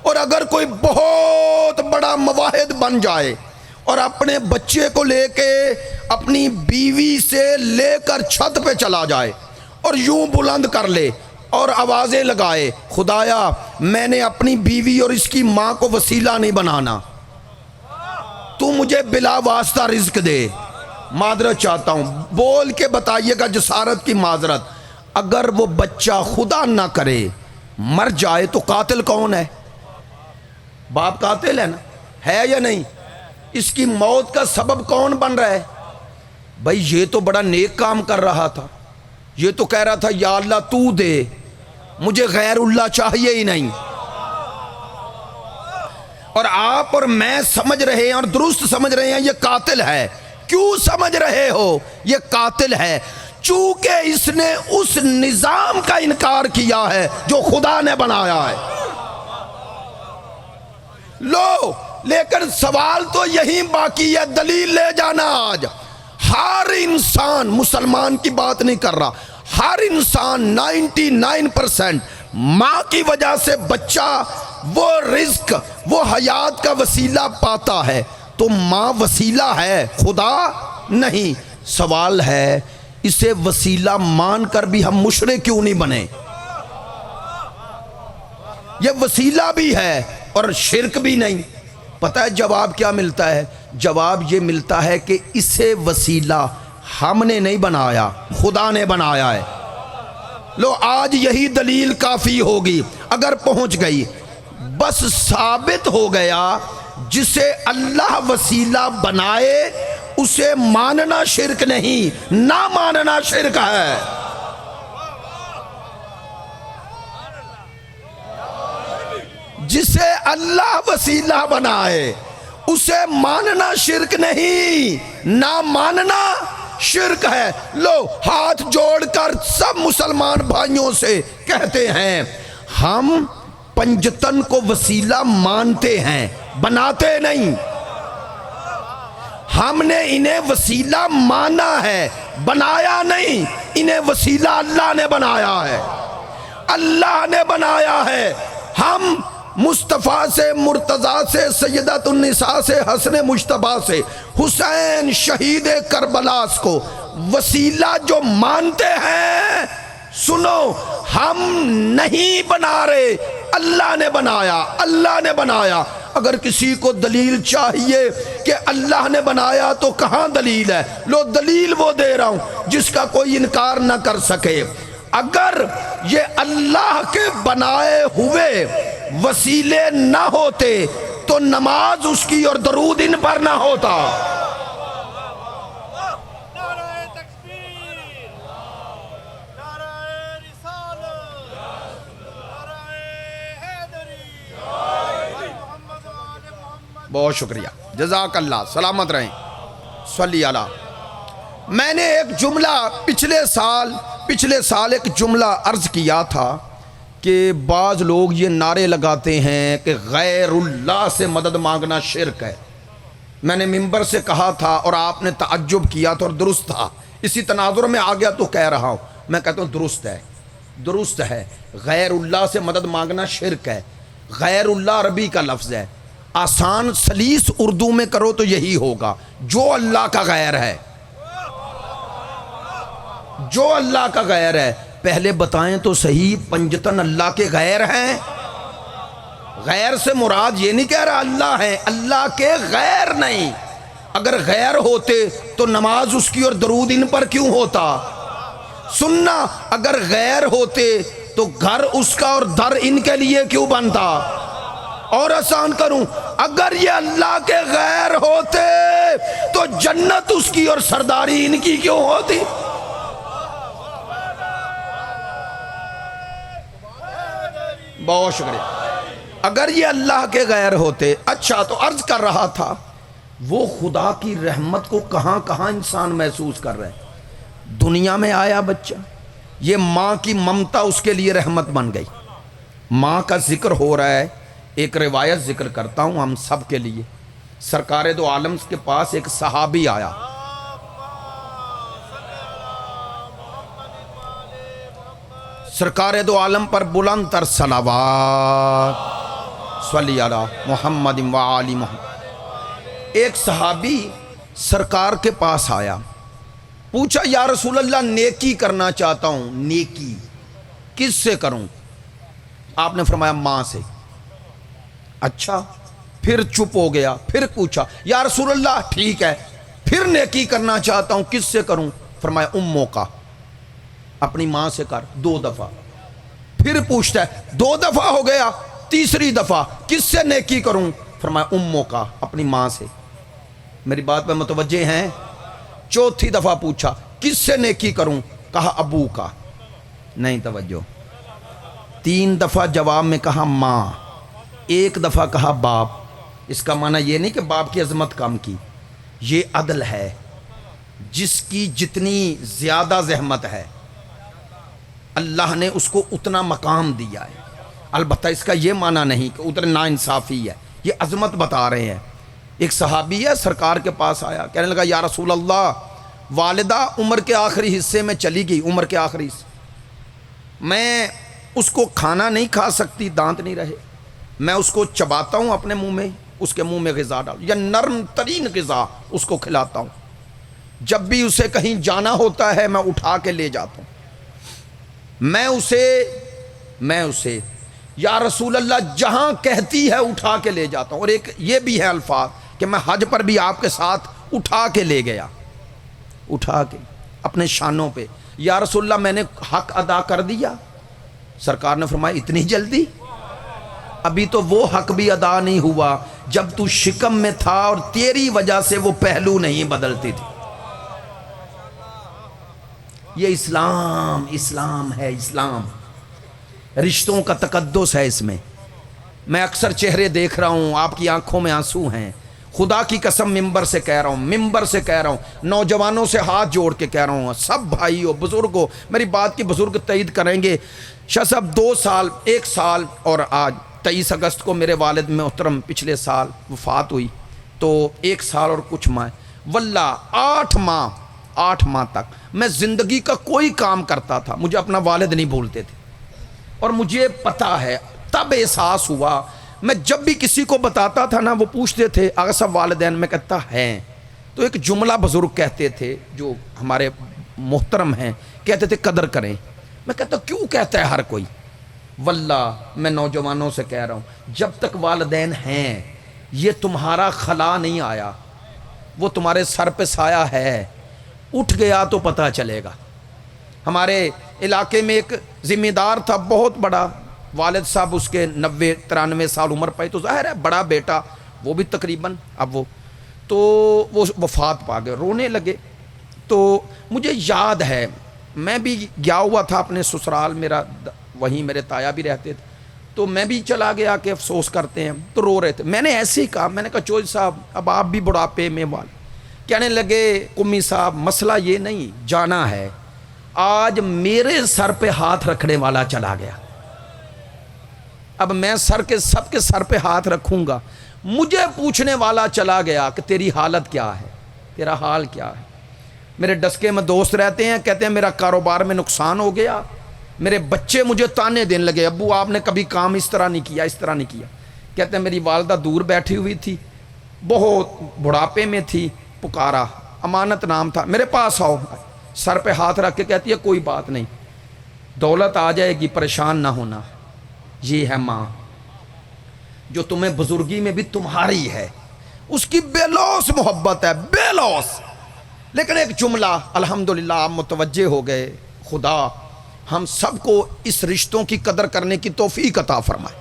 اور اگر کوئی بہت بڑا مواحد بن جائے اور اپنے بچے کو لے کے اپنی بیوی سے لے کر چھت پہ چلا جائے اور یوں بلند کر لے اور آوازیں لگائے، خدایا میں نے اپنی بیوی اور اس کی ماں کو وسیلہ نہیں بنانا، تو مجھے بلا واسطہ رزق دے، معذرت چاہتا ہوں، بول کے بتائیے گا جسارت کی معذرت، اگر وہ بچہ خدا نہ کرے مر جائے تو قاتل کون ہے؟ باپ قاتل ہے نا، ہے یا نہیں؟ اس کی موت کا سبب کون بن رہا ہے؟ بھائی یہ تو بڑا نیک کام کر رہا تھا، یہ تو کہہ رہا تھا یا اللہ تو دے، مجھے غیر اللہ چاہیے ہی نہیں، اور آپ اور میں سمجھ رہے ہیں اور درست سمجھ رہے ہیں یہ قاتل ہے۔ کیوں سمجھ رہے ہو یہ قاتل ہے؟ چونکہ اس نے اس نظام کا انکار کیا ہے جو خدا نے بنایا ہے۔ لو لیکن سوال تو یہی باقی ہے، دلیل لے جانا آج۔ ہر انسان، مسلمان کی بات نہیں کر رہا، ہر انسان 99% ماں کی وجہ سے بچہ وہ رزق، وہ حیات کا وسیلہ پاتا ہے، تو ماں وسیلہ ہے، خدا نہیں۔ سوال ہے اسے وسیلہ مان کر بھی ہم مشرک کیوں نہیں بنے؟ یہ وسیلہ بھی ہے اور شرک بھی نہیں۔ پتہ ہے جواب کیا ملتا ہے؟ جواب یہ ملتا ہے کہ اسے وسیلہ ہم نے نہیں بنایا، خدا نے بنایا ہے۔ لو آج یہی دلیل کافی ہوگی اگر پہنچ گئی، بس ثابت ہو گیا جسے اللہ وسیلہ بنائے اسے ماننا شرک نہیں، نہ ماننا شرک ہے۔ جسے اللہ وسیلہ بنائے اسے ماننا شرک نہیں، نہ ماننا شرک ہے۔ لو ہاتھ جوڑ کر سب مسلمان بھائیوں سے کہتے ہیں، ہم پنجتن کو وسیلہ مانتے ہیں، بناتے نہیں۔ ہم نے انہیں وسیلہ مانا ہے، بنایا نہیں۔ انہیں وسیلہ اللہ نے بنایا ہے، اللہ نے بنایا ہے۔ ہم مصطفیٰ سے، مرتضیٰ سے، سیدۃ النساء سے، حسن مجتبیٰ سے، حسین شہید کربلا کو وسیلہ جو مانتے ہیں، سنو، ہم نہیں بنا رہے، اللہ نے بنایا، اللہ نے بنایا۔ اگر کسی کو دلیل چاہیے کہ اللہ نے بنایا تو کہاں دلیل ہے؟ لو دلیل وہ دے رہا ہوں جس کا کوئی انکار نہ کر سکے۔ اگر یہ اللہ کے بنائے ہوئے وسیلے نہ ہوتے تو نماز اس کی اور درود ان پر نہ ہوتا۔ بہت شکریہ، جزاک اللہ، سلامت رہیں، صلی اللہ۔ میں نے ایک جملہ پچھلے سال ایک جملہ عرض کیا تھا کہ بعض لوگ یہ نعرے لگاتے ہیں کہ غیر اللہ سے مدد مانگنا شرک ہے۔ میں نے ممبر سے کہا تھا اور آپ نے تعجب کیا تھا اور درست تھا، اسی تناظر میں آ گیا تو کہہ رہا ہوں، میں کہتا ہوں درست ہے، غیر اللہ سے مدد مانگنا شرک ہے۔ غیر اللہ عربی کا لفظ ہے، آسان سلیس اردو میں کرو تو یہی ہوگا، جو اللہ کا غیر ہے، جو اللہ کا غیر ہے۔ پہلے بتائیں تو صحیح، پنجتن اللہ کے غیر ہیں؟ غیر سے مراد یہ نہیں کہہ رہا اللہ ہے، اللہ کے غیر نہیں۔ اگر غیر ہوتے تو نماز اس کی اور درود ان پر کیوں ہوتا؟ سننا، اگر غیر ہوتے تو گھر اس کا اور در ان کے لیے کیوں بنتا؟ اور آسان کروں، اگر یہ اللہ کے غیر ہوتے تو جنت اس کی اور سرداری ان کی کیوں ہوتی؟ بہت شکریہ۔ اگر یہ اللہ کے غیر ہوتے، اچھا تو عرض کر رہا تھا، وہ خدا کی رحمت کو کہاں کہاں انسان محسوس کر رہے ہیں۔ دنیا میں آیا بچہ، یہ ماں کی ممتا اس کے لیے رحمت بن گئی۔ ماں کا ذکر ہو رہا ہے، ایک روایت ذکر کرتا ہوں ہم سب کے لیے۔ سرکار دو عالم کے پاس ایک صحابی آیا، سرکار دو عالم پر بلند تر صلوات، صلی علی محمد و آل محمد۔ ایک صحابی سرکار کے پاس آیا، پوچھا یا رسول اللہ نیکی کرنا چاہتا ہوں، نیکی کس سے کروں؟ آپ نے فرمایا ماں سے۔ اچھا، پھر چپ ہو گیا، پھر پوچھا یا رسول اللہ ٹھیک ہے، پھر نیکی کرنا چاہتا ہوں کس سے کروں؟ فرمایا اموں کا، اپنی ماں سے کر۔ 2 دفعہ پھر پوچھتا ہے، 2 دفعہ ہو گیا، تیسری دفعہ کس سے نیکی کروں؟ فرمایا اموں کا، اپنی ماں سے۔ میری بات پہ متوجہ ہیں؟ 4تھی دفعہ پوچھا کس سے نیکی کروں؟ کہا ابو کا، نہیں توجہ۔ 3 دفعہ جواب میں کہا ماں، 1 دفعہ کہا باپ۔ اس کا معنی یہ نہیں کہ باپ کی عظمت کم کی، یہ عدل ہے، جس کی جتنی زیادہ زحمت ہے اللہ نے اس کو اتنا مقام دیا ہے۔ البتہ اس کا یہ معنی نہیں کہ اتنا ناانصافی ہے، یہ عظمت بتا رہے ہیں۔ ایک صحابی ہے سرکار کے پاس آیا، کہنے لگا یا رسول اللہ، والدہ عمر کے آخری حصے میں چلی گئی، عمر کے آخری حصے میں اس کو کھانا نہیں کھا سکتی، دانت نہیں رہے، میں اس کو چباتا ہوں اپنے منہ میں، اس کے منہ میں غذا ڈال یا نرم ترین غذا اس کو کھلاتا ہوں، جب بھی اسے کہیں جانا ہوتا ہے میں اٹھا کے لے جاتا ہوں، میں اسے یا رسول اللہ جہاں کہتی ہے اٹھا کے لے جاتا ہوں۔ اور ایک یہ بھی ہے الفاظ کہ میں حج پر بھی آپ کے ساتھ اٹھا کے لے گیا، اٹھا کے اپنے شانوں پہ، یا رسول اللہ میں نے حق ادا کر دیا؟ سرکار نے فرمایا اتنی جلدی؟ ابھی تو وہ حق بھی ادا نہیں ہوا جب تو شکم میں تھا اور تیری وجہ سے وہ پہلو نہیں بدلتی تھی۔ یہ اسلام، اسلام ہے، اسلام رشتوں کا تقدس ہے۔ اس میں اکثر چہرے دیکھ رہا ہوں، آپ کی آنکھوں میں آنسو ہیں، خدا کی قسم ممبر سے کہہ رہا ہوں، ممبر سے کہہ رہا ہوں، نوجوانوں سے ہاتھ جوڑ کے کہہ رہا ہوں، سب بھائیوں بزرگوں، میری بات کی بزرگ تائید کریں گے۔ شاہ صاحب 2 سال، 1 سال اور آج 23 اگست کو میرے والد محترم پچھلے سال وفات ہوئی، تو 1 سال اور کچھ ماہ، واللہ 8 ماہ تک میں زندگی کا کوئی کام کرتا تھا، مجھے اپنا والد نہیں بھولتے تھے، اور مجھے پتا ہے تب احساس ہوا، میں جب بھی کسی کو بتاتا تھا نا، وہ پوچھتے تھے آغا صاحب والدین، میں کہتا ہیں، تو ایک جملہ بزرگ کہتے تھے جو ہمارے محترم ہیں، کہتے تھے قدر کریں۔ میں کہتا کیوں کہتا ہے ہر کوئی؟ واللہ میں نوجوانوں سے کہہ رہا ہوں، جب تک والدین ہیں یہ تمہارا خلا نہیں آیا، وہ تمہارے سر پہ سایہ ہے، اٹھ گیا تو پتہ چلے گا۔ ہمارے علاقے میں ایک ذمہ دار تھا بہت بڑا، والد صاحب اس کے 90-93 سال عمر پائی، تو ظاہر ہے بڑا بیٹا وہ بھی تقریباً اب وہ وفات پا گئے، رونے لگے۔ تو مجھے یاد ہے میں بھی گیا ہوا تھا اپنے سسرال، میرا وہیں میرے تایا بھی رہتے تھے، تو میں بھی چلا گیا کہ افسوس کرتے ہیں، تو رو رہے تھے۔ میں نے ایسے ہی کہا، میں نے کہا چوہدری صاحب اب آپ بھی بڑھاپے میں والے، کہنے لگے قمی صاحب مسئلہ یہ نہیں جانا ہے، آج میرے سر پہ ہاتھ رکھنے والا چلا گیا، اب میں سب کے سر پہ ہاتھ رکھوں گا، مجھے پوچھنے والا چلا گیا کہ تیری حالت کیا ہے، تیرا حال کیا ہے۔ میرے ڈسکے میں دوست رہتے ہیں، کہتے ہیں میرا کاروبار میں نقصان ہو گیا، میرے بچے مجھے تانے دینے لگے، ابو آپ نے کبھی کام اس طرح نہیں کیا، اس طرح نہیں کیا۔ کہتے ہیں میری والدہ دور بیٹھی ہوئی تھی، بہت بڑھاپے میں تھی، پکارا، امانت نام تھا، میرے پاس آؤ، سر پہ ہاتھ رکھ کے کہتی ہے کوئی بات نہیں، دولت آ جائے گی، پریشان نہ ہونا، یہ ہے ماں جو تمہیں بزرگی میں بھی تمہاری ہے، اس کی بے لوث محبت ہے، بے لوث۔ لیکن ایک جملہ الحمدللہ آپ متوجہ ہو گئے، خدا ہم سب کو اس رشتوں کی قدر کرنے کی توفیق عطا فرمائے۔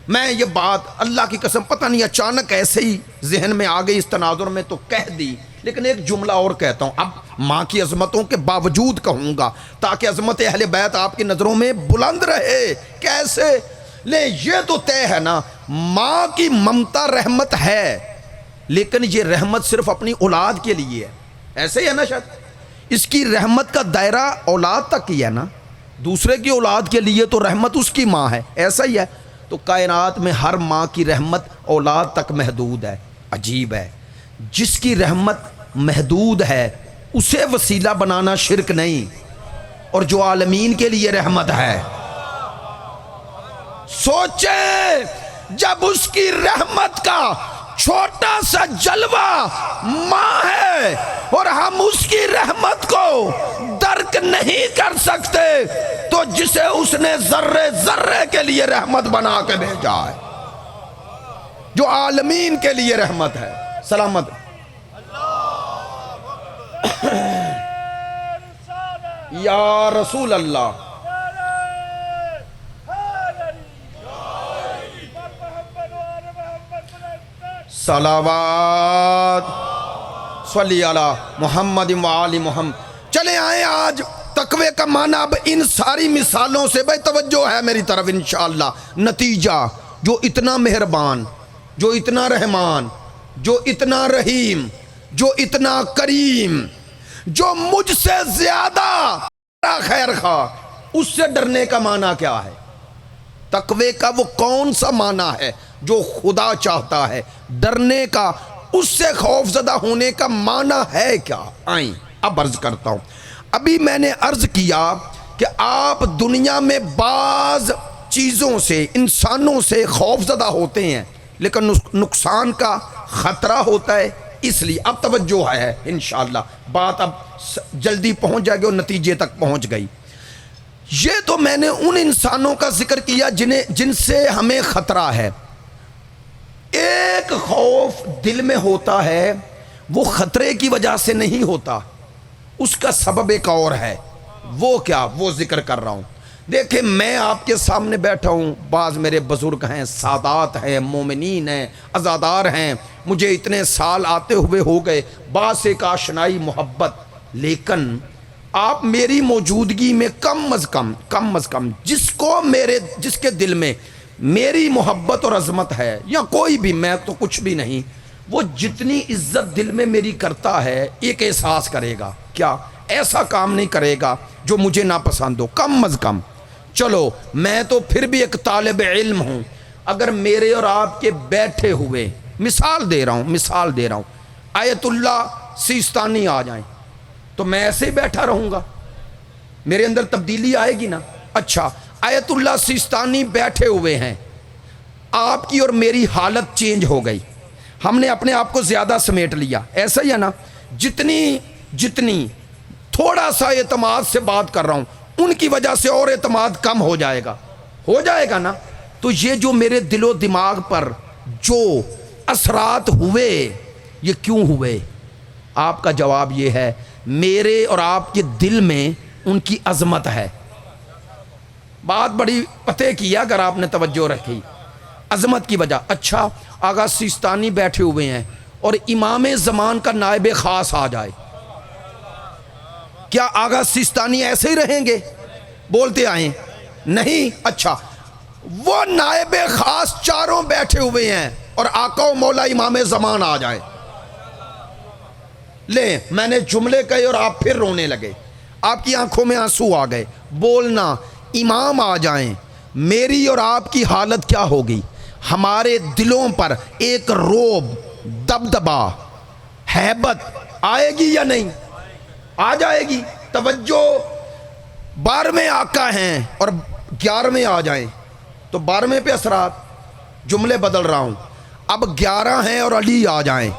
میں یہ بات اللہ کی قسم پتہ نہیں اچانک ایسے ہی ذہن میں آ گئی اس تناظر میں تو کہہ دی، لیکن ایک جملہ اور کہتا ہوں، اب ماں کی عظمتوں کے باوجود کہوں گا تاکہ عظمت اہل بیت آپ کی نظروں میں بلند رہے۔ کیسے لے؟ یہ تو طے ہے نا، ماں کی ممتا رحمت ہے، لیکن یہ رحمت صرف اپنی اولاد کے لیے ہے، ایسے ہی ہے نا؟ شاید اس کی رحمت کا دائرہ اولاد تک ہی ہے نا، دوسرے کی اولاد کے لیے تو رحمت اس کی ماں ہے، ایسا ہی ہے۔ تو کائنات میں ہر ماں کی رحمت اولاد تک محدود ہے۔ عجیب ہے، جس کی رحمت محدود ہے اسے وسیلہ بنانا شرک نہیں، اور جو عالمین کے لیے رحمت ہے، سوچیں جب اس کی رحمت کا چھوٹا سا جلوہ ماں ہے اور ہم اس کی رحمت کو درک نہیں کر سکتے، تو جسے اس نے ذرے ذرے کے لیے رحمت بنا کے بھیجا ہے، جو عالمین کے لیے رحمت ہے۔ سلامت یا رسول اللہ، صلوات صلی علی محمد و آل محمد۔ چلے آئیں آج تقوی کا معنی اب ان ساری مثالوں سے، بھائی توجہ ہے میری طرف انشاءاللہ، نتیجہ جو اتنا مہربان، جو اتنا رحمان، جو اتنا رحیم، جو اتنا کریم، جو مجھ سے زیادہ خیر خواہ، اس سے ڈرنے کا معنی کیا ہے؟ تقوی کا وہ کون سا معنی ہے جو خدا چاہتا ہے؟ ڈرنے کا، اس سے خوف زدہ ہونے کا معنی ہے کیا؟ آئیں اب عرض کرتا ہوں۔ ابھی میں نے عرض کیا کہ آپ دنیا میں بعض چیزوں سے، انسانوں سے خوف زدہ ہوتے ہیں، لیکن نقصان کا خطرہ ہوتا ہے، اس لیے اب توجہ ہے انشاءاللہ، بات اب جلدی پہنچ جائے گی اور نتیجے تک پہنچ گئی۔ یہ تو میں نے ان انسانوں کا ذکر کیا جن سے ہمیں خطرہ ہے۔ ایک خوف دل میں ہوتا ہے، وہ خطرے کی وجہ سے نہیں ہوتا، اس کا سبب ایک اور ہے، وہ کیا؟ وہ ذکر کر رہا ہوں۔ دیکھیں میں آپ کے سامنے بیٹھا ہوں، بعض میرے بزرگ ہیں، سادات ہیں، مومنین ہیں، عزادار ہیں، مجھے اتنے سال آتے ہوئے ہو گئے، بعض سے ایک آشنائی محبت، لیکن آپ میری موجودگی میں کم از کم جس کے دل میں میری محبت اور عظمت ہے، یا کوئی بھی، میں تو کچھ بھی نہیں، وہ جتنی عزت دل میں میری کرتا ہے ایک احساس کرے گا، کیا ایسا کام نہیں کرے گا جو مجھے ناپسند ہو، کم از کم۔ چلو میں تو پھر بھی ایک طالب علم ہوں، اگر میرے اور آپ کے بیٹھے ہوئے، مثال دے رہا ہوں، آیت اللہ سیستانی آ جائیں تو میں ایسے ہی بیٹھا رہوں گا؟ میرے اندر تبدیلی آئے گی نا؟ اچھا آیت اللہ سیستانی بیٹھے ہوئے ہیں، آپ کی اور میری حالت چینج ہو گئی، ہم نے اپنے آپ کو زیادہ سمیٹ لیا، ایسا ہی ہے نا؟ جتنی تھوڑا سا اعتماد سے بات کر رہا ہوں، ان کی وجہ سے اور اعتماد کم ہو جائے گا نا؟ تو یہ جو میرے دل و دماغ پر جو اثرات ہوئے، یہ کیوں ہوئے؟ آپ کا جواب یہ ہے، میرے اور آپ کے دل میں ان کی عظمت ہے۔ بات بڑی پتے کی، اگر آپ نے توجہ رکھی، عظمت کی وجہ۔ اچھا آغا سیستانی بیٹھے ہوئے ہیں اور امام زمان کا نائب خاص آ جائے، کیا آغا سیستانی ایسے ہی رہیں گے؟ بولتے آئیں نہیں۔ اچھا وہ نائب خاص چاروں بیٹھے ہوئے ہیں اور آقا و مولا امام زمان آ جائیں، لیں میں نے جملے کہے اور آپ پھر رونے لگے، آپ کی آنکھوں میں آنسو آ گئے، بولنا امام آ جائیں، میری اور آپ کی حالت کیا ہوگی؟ ہمارے دلوں پر ایک روب، دبدبا، ہیبت آئے گی یا نہیں؟ آ جائے گی۔ توجہ، 12ویں آقا ہیں اور 11ویں آ جائیں تو 12ویں پہ اثرات، جملے بدل رہا ہوں، اب 11 ہیں اور علی آ جائیں،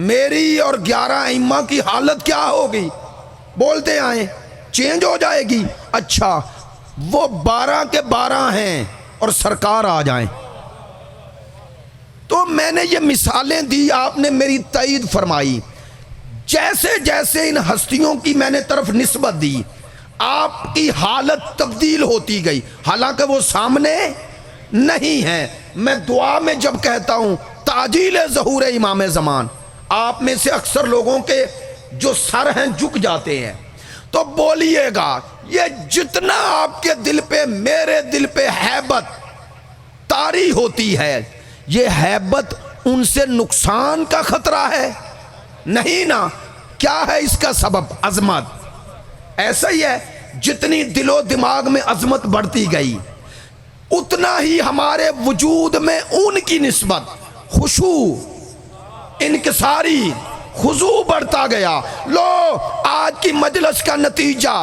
میری اور 11 ائمہ کی حالت کیا ہوگی؟ بولتے آئیں، چینج ہو جائے گی۔ اچھا وہ 12 کے 12 ہیں اور سرکار آ جائیں، تو میں نے یہ مثالیں دی، آپ نے میری تائید فرمائی، جیسے جیسے ان ہستیوں کی میں نے طرف نسبت دی، آپ کی حالت تبدیل ہوتی گئی، حالانکہ وہ سامنے نہیں ہے۔ میں دعا میں جب کہتا ہوں تعجیل ظہور امام زمان، آپ میں سے اکثر لوگوں کے جو سر ہیں جھک جاتے ہیں، تو بولیے گا یہ جتنا آپ کے دل پہ میرے دل پہ ہیبت طاری ہوتی ہے، یہ ہیبت ان سے نقصان کا خطرہ ہے نہیں نا؟ کیا ہے اس کا سبب؟ عظمت۔ ایسا ہی ہے، جتنی دل و دماغ میں عظمت بڑھتی گئی، اتنا ہی ہمارے وجود میں ان کی نسبت خشوع، انکساری، خضوع بڑھتا گیا۔ لو آج کی مجلس کا نتیجہ،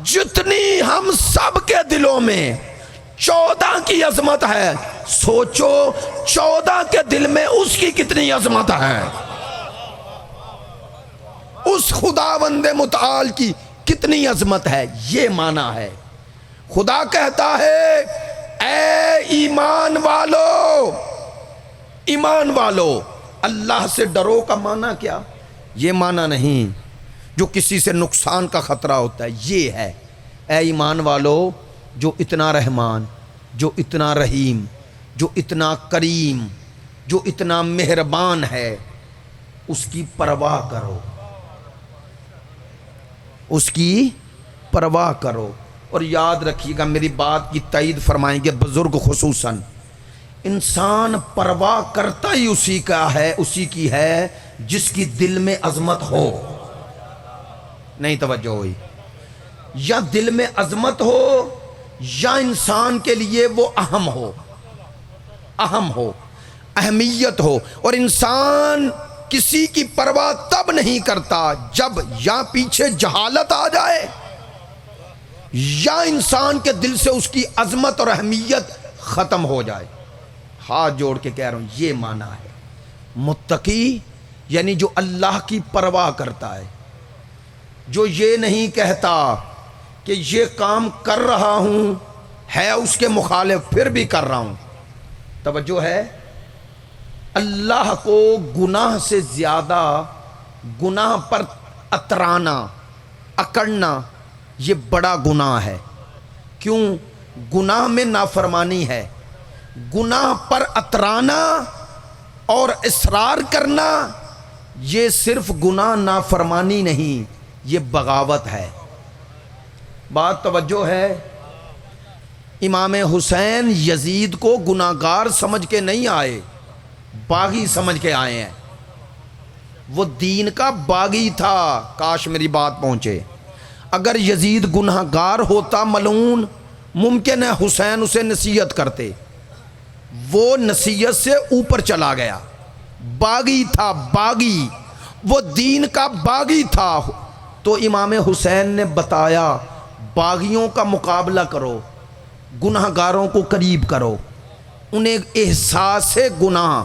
جتنی ہم سب کے دلوں میں 14 کی عظمت ہے، سوچو 14 کے دل میں اس کی کتنی عظمت ہے، اس خداوند متعال کی کتنی عظمت ہے۔ یہ معنی ہے، خدا کہتا ہے اے ایمان والو اللہ سے ڈرو کا معنی کیا؟ یہ معنی نہیں جو کسی سے نقصان کا خطرہ ہوتا ہے، یہ ہے اے ایمان والو جو اتنا رحمان، جو اتنا رحیم، جو اتنا کریم، جو اتنا مہربان ہے، اس کی پرواہ کرو، اس کی پرواہ کرو۔ اور یاد رکھیے گا، میری بات کی تائید فرمائیں گے بزرگ خصوصاً، انسان پرواہ کرتا ہی اسی کی ہے جس کی دل میں عظمت ہو۔ نہیں توجہ ہوئی؟ یا دل میں عظمت ہو یا انسان کے لیے وہ اہم ہو، اہمیت ہو۔ اور انسان کسی کی پرواہ تب نہیں کرتا جب یا پیچھے جہالت آ جائے یا انسان کے دل سے اس کی عظمت اور اہمیت ختم ہو جائے۔ ہاتھ جوڑ کے کہہ رہا ہوں، یہ معنی ہے متقی، یعنی جو اللہ کی پرواہ کرتا ہے، جو یہ نہیں کہتا کہ یہ کام کر رہا ہوں ہے اس کے مخالف پھر بھی کر رہا ہوں۔ توجہ ہے؟ اللہ کو گناہ سے زیادہ گناہ پر اترانا، اکڑنا، یہ بڑا گناہ ہے۔ کیوں؟ گناہ میں نافرمانی ہے۔ گناہ پر اترانا اور اصرار کرنا یہ صرف گناہ نافرمانی نہیں، یہ بغاوت ہے۔ بات توجہ ہے؟ امام حسین یزید کو گناہگار سمجھ کے نہیں آئے، باغی سمجھ کے آئے ہیں۔ وہ دین کا باغی تھا، کاش میری بات پہنچے۔ اگر یزید گناہگار ہوتا ملعون، ممکن ہے حسین اسے نصیحت کرتے، وہ نصیحت سے اوپر چلا گیا۔ باغی تھا، باغی، وہ دین کا باغی تھا۔ تو امام حسین نے بتایا باغیوں کا مقابلہ کرو، گناہگاروں کو قریب کرو، انہیں احساس گناہ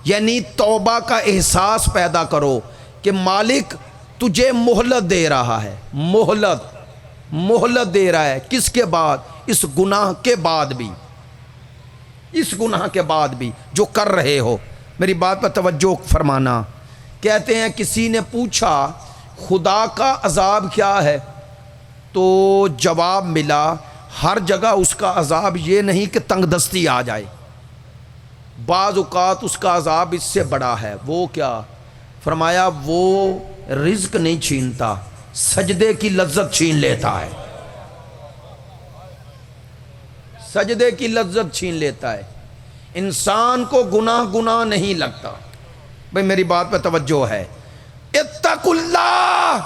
یعنی توبہ کا احساس پیدا کرو کہ مالک تجھے مہلت دے رہا ہے، مہلت دے رہا ہے۔ کس کے بعد؟ اس گناہ کے بعد بھی، اس گناہ کے بعد بھی جو کر رہے ہو۔ میری بات پر توجہ فرمانا۔ کہتے ہیں کسی نے پوچھا خدا کا عذاب کیا ہے؟ تو جواب ملا ہر جگہ اس کا عذاب یہ نہیں کہ تنگ دستی آ جائے، بعض اوقات اس کا عذاب اس سے بڑا ہے۔ وہ کیا؟ فرمایا وہ رزق نہیں چھینتا، سجدے کی لذت چھین لیتا ہے، سجدے کی لذت چھین لیتا ہے۔ انسان کو گناہ نہیں لگتا۔ بھئی میری بات پہ توجہ ہے۔ اتقوا اللہ،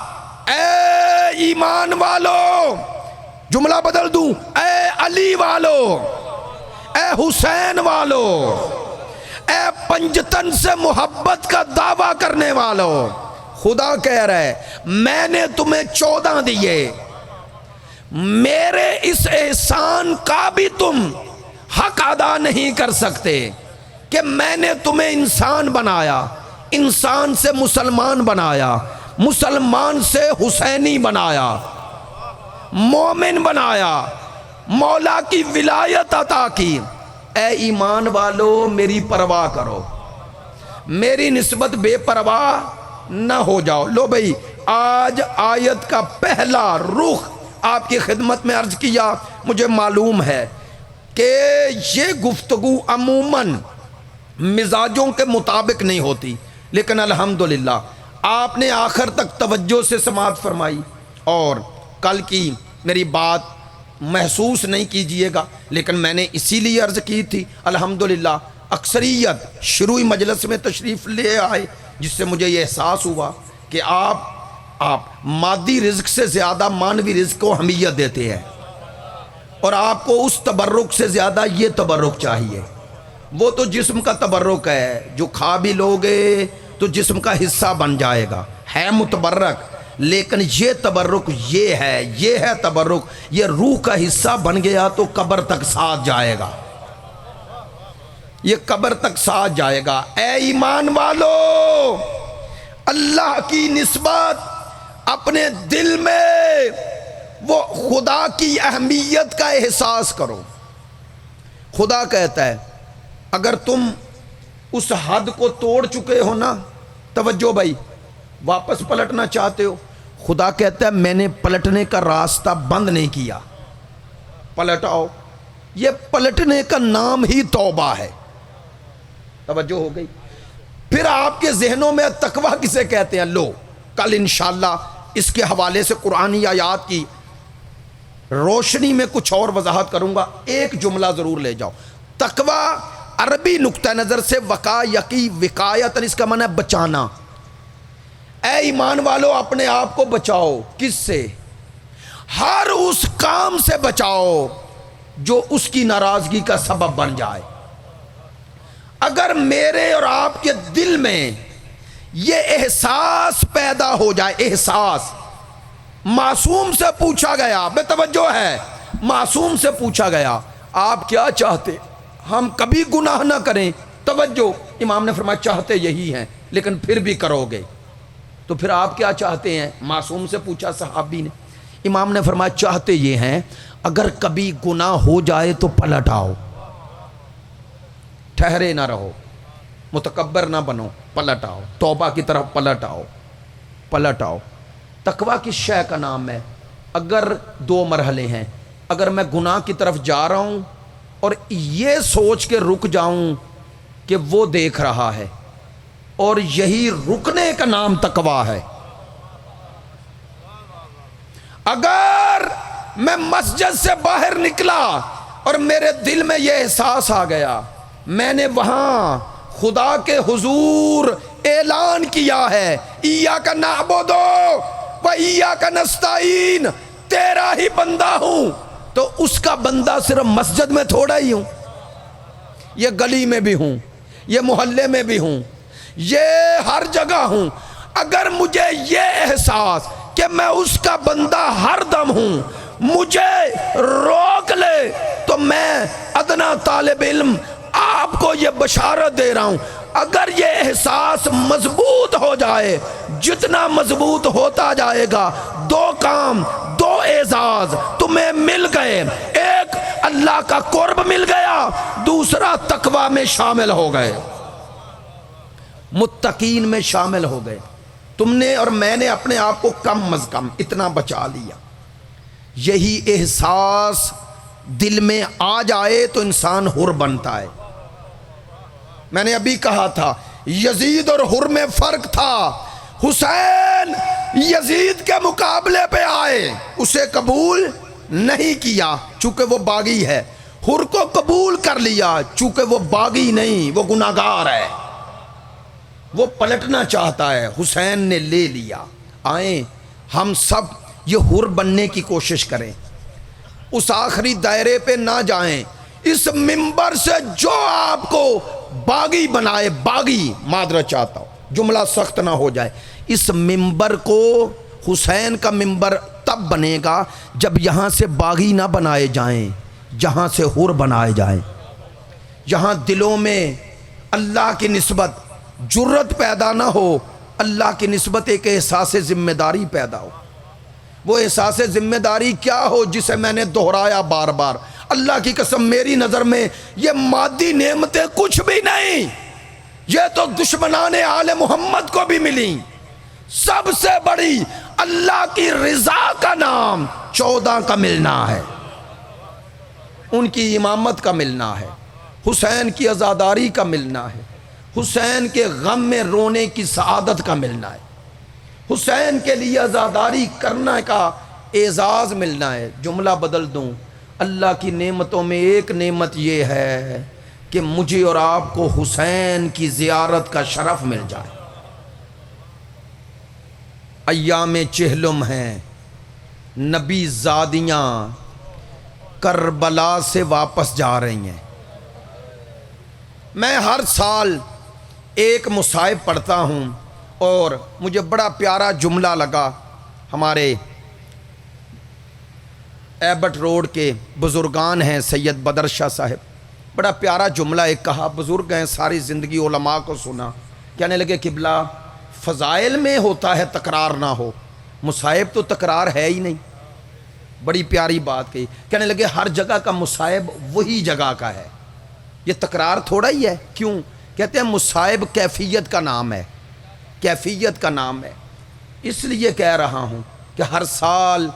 اے ایمان والو، جملہ بدل دوں، اے علی والو، اے حسین والو، اے پنجتن سے محبت کا دعویٰ کرنے والو، خدا کہہ رہا ہے میں نے تمہیں 14 دیے، میرے اس احسان کا بھی تم حق ادا نہیں کر سکتے کہ میں نے تمہیں انسان بنایا، انسان سے مسلمان بنایا، مسلمان سے حسینی بنایا، مومن بنایا، مولا کی ولایت عطا کی۔ اے ایمان والو میری پرواہ کرو، میری نسبت بے پرواہ نہ ہو جاؤ۔ لو بھئی آج آیت کا پہلا رخ آپ کی خدمت میں عرض کیا۔ مجھے معلوم ہے کہ یہ گفتگو عموماً مزاجوں کے مطابق نہیں ہوتی، لیکن الحمدللہ آپ نے آخر تک توجہ سے سماعت فرمائی، اور کل کی میری بات محسوس نہیں کیجئے گا، لیکن میں نے اسی لیے عرض کی تھی۔ الحمدللہ اکثریت شروعی مجلس میں تشریف لے آئے، جس سے مجھے یہ احساس ہوا کہ آپ مادی رزق سے زیادہ معنوی رزق کو اہمیت دیتے ہیں، اور آپ کو اس تبرک سے زیادہ یہ تبرک چاہیے۔ وہ تو جسم کا تبرک ہے، جو کھا بھی لوگے تو جسم کا حصہ بن جائے گا، ہے متبرک، لیکن یہ تبرک یہ ہے تبرک، یہ روح کا حصہ بن گیا تو قبر تک ساتھ جائے گا، یہ قبر تک ساتھ جائے گا۔ اے ایمان والو، اللہ کی نسبت اپنے دل میں وہ خدا کی اہمیت کا احساس کرو۔ خدا کہتا ہے اگر تم اس حد کو توڑ چکے ہو نا، توجہ بھائی، واپس پلٹنا چاہتے ہو، خدا کہتا ہے میں نے پلٹنے کا راستہ بند نہیں کیا، پلٹ آؤ۔ یہ پلٹنے کا نام ہی توبہ ہے۔ توجہ ہو گئی؟ پھر آپ کے ذہنوں میں تقویٰ کسے کہتے ہیں؟ لو کل انشاءاللہ اس کے حوالے سے قرآنی آیات کی روشنی میں کچھ اور وضاحت کروں گا۔ ایک جملہ ضرور لے جاؤ۔ تقویٰ عربی نقطہ نظر سے وقایتی وقایت، اس کا معنی ہے بچانا۔ اے ایمان والو اپنے آپ کو بچاؤ، کس سے؟ ہر اس کام سے بچاؤ جو اس کی ناراضگی کا سبب بن جائے۔ اگر میرے اور آپ کے دل میں یہ احساس پیدا ہو جائے، احساس، معصوم سے پوچھا گیا، بے توجہ ہے، معصوم سے پوچھا گیا آپ کیا چاہتے؟ ہم کبھی گناہ نہ کریں۔ توجہ، امام نے فرمایا چاہتے یہی ہیں، لیکن پھر بھی کرو گے، تو پھر آپ کیا چاہتے ہیں؟ معصوم سے پوچھا صحابی نے۔ امام نے فرمایا چاہتے یہ ہیں اگر کبھی گناہ ہو جائے تو پلٹ آؤ، ٹھہرے نہ رہو، متکبر نہ بنو، پلٹ آؤ، توبہ کی طرف پلٹ آؤ، پلٹ آؤ۔ تقویٰ کس شے کا نام ہے؟ اگر دو مرحلے ہیں، اگر میں گناہ کی طرف جا رہا ہوں اور یہ سوچ کے رک جاؤں کہ وہ دیکھ رہا ہے، اور یہی رکنے کا نام تقویٰ ہے۔ اگر میں مسجد سے باہر نکلا اور میرے دل میں یہ احساس آ گیا، میں نے وہاں خدا کے حضور اعلان کیا ہے ایاک نعبد و ایاک نستعین، تیرا ہی بندہ ہوں، تو اس کا بندہ صرف مسجد میں تھوڑا ہی ہوں، یہ گلی میں بھی ہوں، یہ محلے میں بھی ہوں، یہ ہر جگہ ہوں۔ اگر مجھے یہ احساس کہ میں اس کا بندہ ہر دم ہوں مجھے روک لے، تو میں ادنا طالب علم آپ کو یہ بشارت دے رہا ہوں، اگر یہ احساس مضبوط ہو جائے، جتنا مضبوط ہوتا جائے گا، دو کام، دو اعزاز تمہیں مل گئے، ایک اللہ کا قرب مل گیا، دوسرا تقویٰ میں شامل ہو گئے، متقین میں شامل ہو گئے۔ تم نے اور میں نے اپنے آپ کو کم از کم اتنا بچا لیا۔ یہی احساس دل میں آ جائے تو انسان حر بنتا ہے۔ میں نے ابھی کہا تھا یزید اور حر میں فرق تھا، حسین یزید کے مقابلے پہ آئے، اسے قبول نہیں کیا چونکہ وہ باغی ہے، حر کو قبول کر لیا چونکہ وہ باغی نہیں، وہ گناہگار ہے، وہ پلٹنا چاہتا ہے، حسین نے لے لیا۔ آئیں ہم سب یہ حر بننے کی کوشش کریں، اس آخری دائرے پہ نہ جائیں، اس منبر سے جو آپ کو باغی بنائے، باغی معذرت چاہتا ہوں جملہ سخت نہ ہو جائے، اس منبر کو حسین کا منبر تب بنے گا جب یہاں سے باغی نہ بنائے جائیں، جہاں سے حر بنائے جائیں، یہاں دلوں میں اللہ کی نسبت جرت پیدا نہ ہو، اللہ کی نسبت ایک احساس ذمہ داری پیدا ہو۔ وہ احساس ذمہ داری کیا ہو جسے میں نے دہرایا بار بار، اللہ کی قسم میری نظر میں یہ مادی نعمتیں کچھ بھی نہیں، یہ تو دشمنان آل محمد کو بھی ملی۔ سب سے بڑی اللہ کی رضا کا نام 14 کا ملنا ہے، ان کی امامت کا ملنا ہے، حسین کی عزاداری کا ملنا ہے، حسین کے غم میں رونے کی سعادت کا ملنا ہے، حسین کے لیے عزاداری کرنے کا اعزاز ملنا ہے۔ جملہ بدل دوں، اللہ کی نعمتوں میں ایک نعمت یہ ہے کہ مجھے اور آپ کو حسین کی زیارت کا شرف مل جائے۔ ایام چہلم ہیں، نبی زادیاں کربلا سے واپس جا رہی ہیں۔ میں ہر سال ایک مصائب پڑھتا ہوں اور مجھے بڑا پیارا جملہ لگا، ہمارے ایبٹ روڈ کے بزرگان ہیں سید بدر شاہ صاحب، بڑا پیارا جملہ ایک کہا، بزرگ ہیں ساری زندگی علماء کو سنا، کہنے لگے قبلہ فضائل میں ہوتا ہے تکرار نہ ہو، مصائب تو تکرار ہے ہی نہیں۔ بڑی پیاری بات کہی، کہنے لگے ہر جگہ کا مصائب وہی جگہ کا ہے، یہ تکرار تھوڑا ہی ہے۔ کیوں؟ کہتے ہیں مصائب کیفیت کا نام ہے، کیفیت کا نام ہے۔ اس لیے کہہ رہا ہوں کہ ہر سال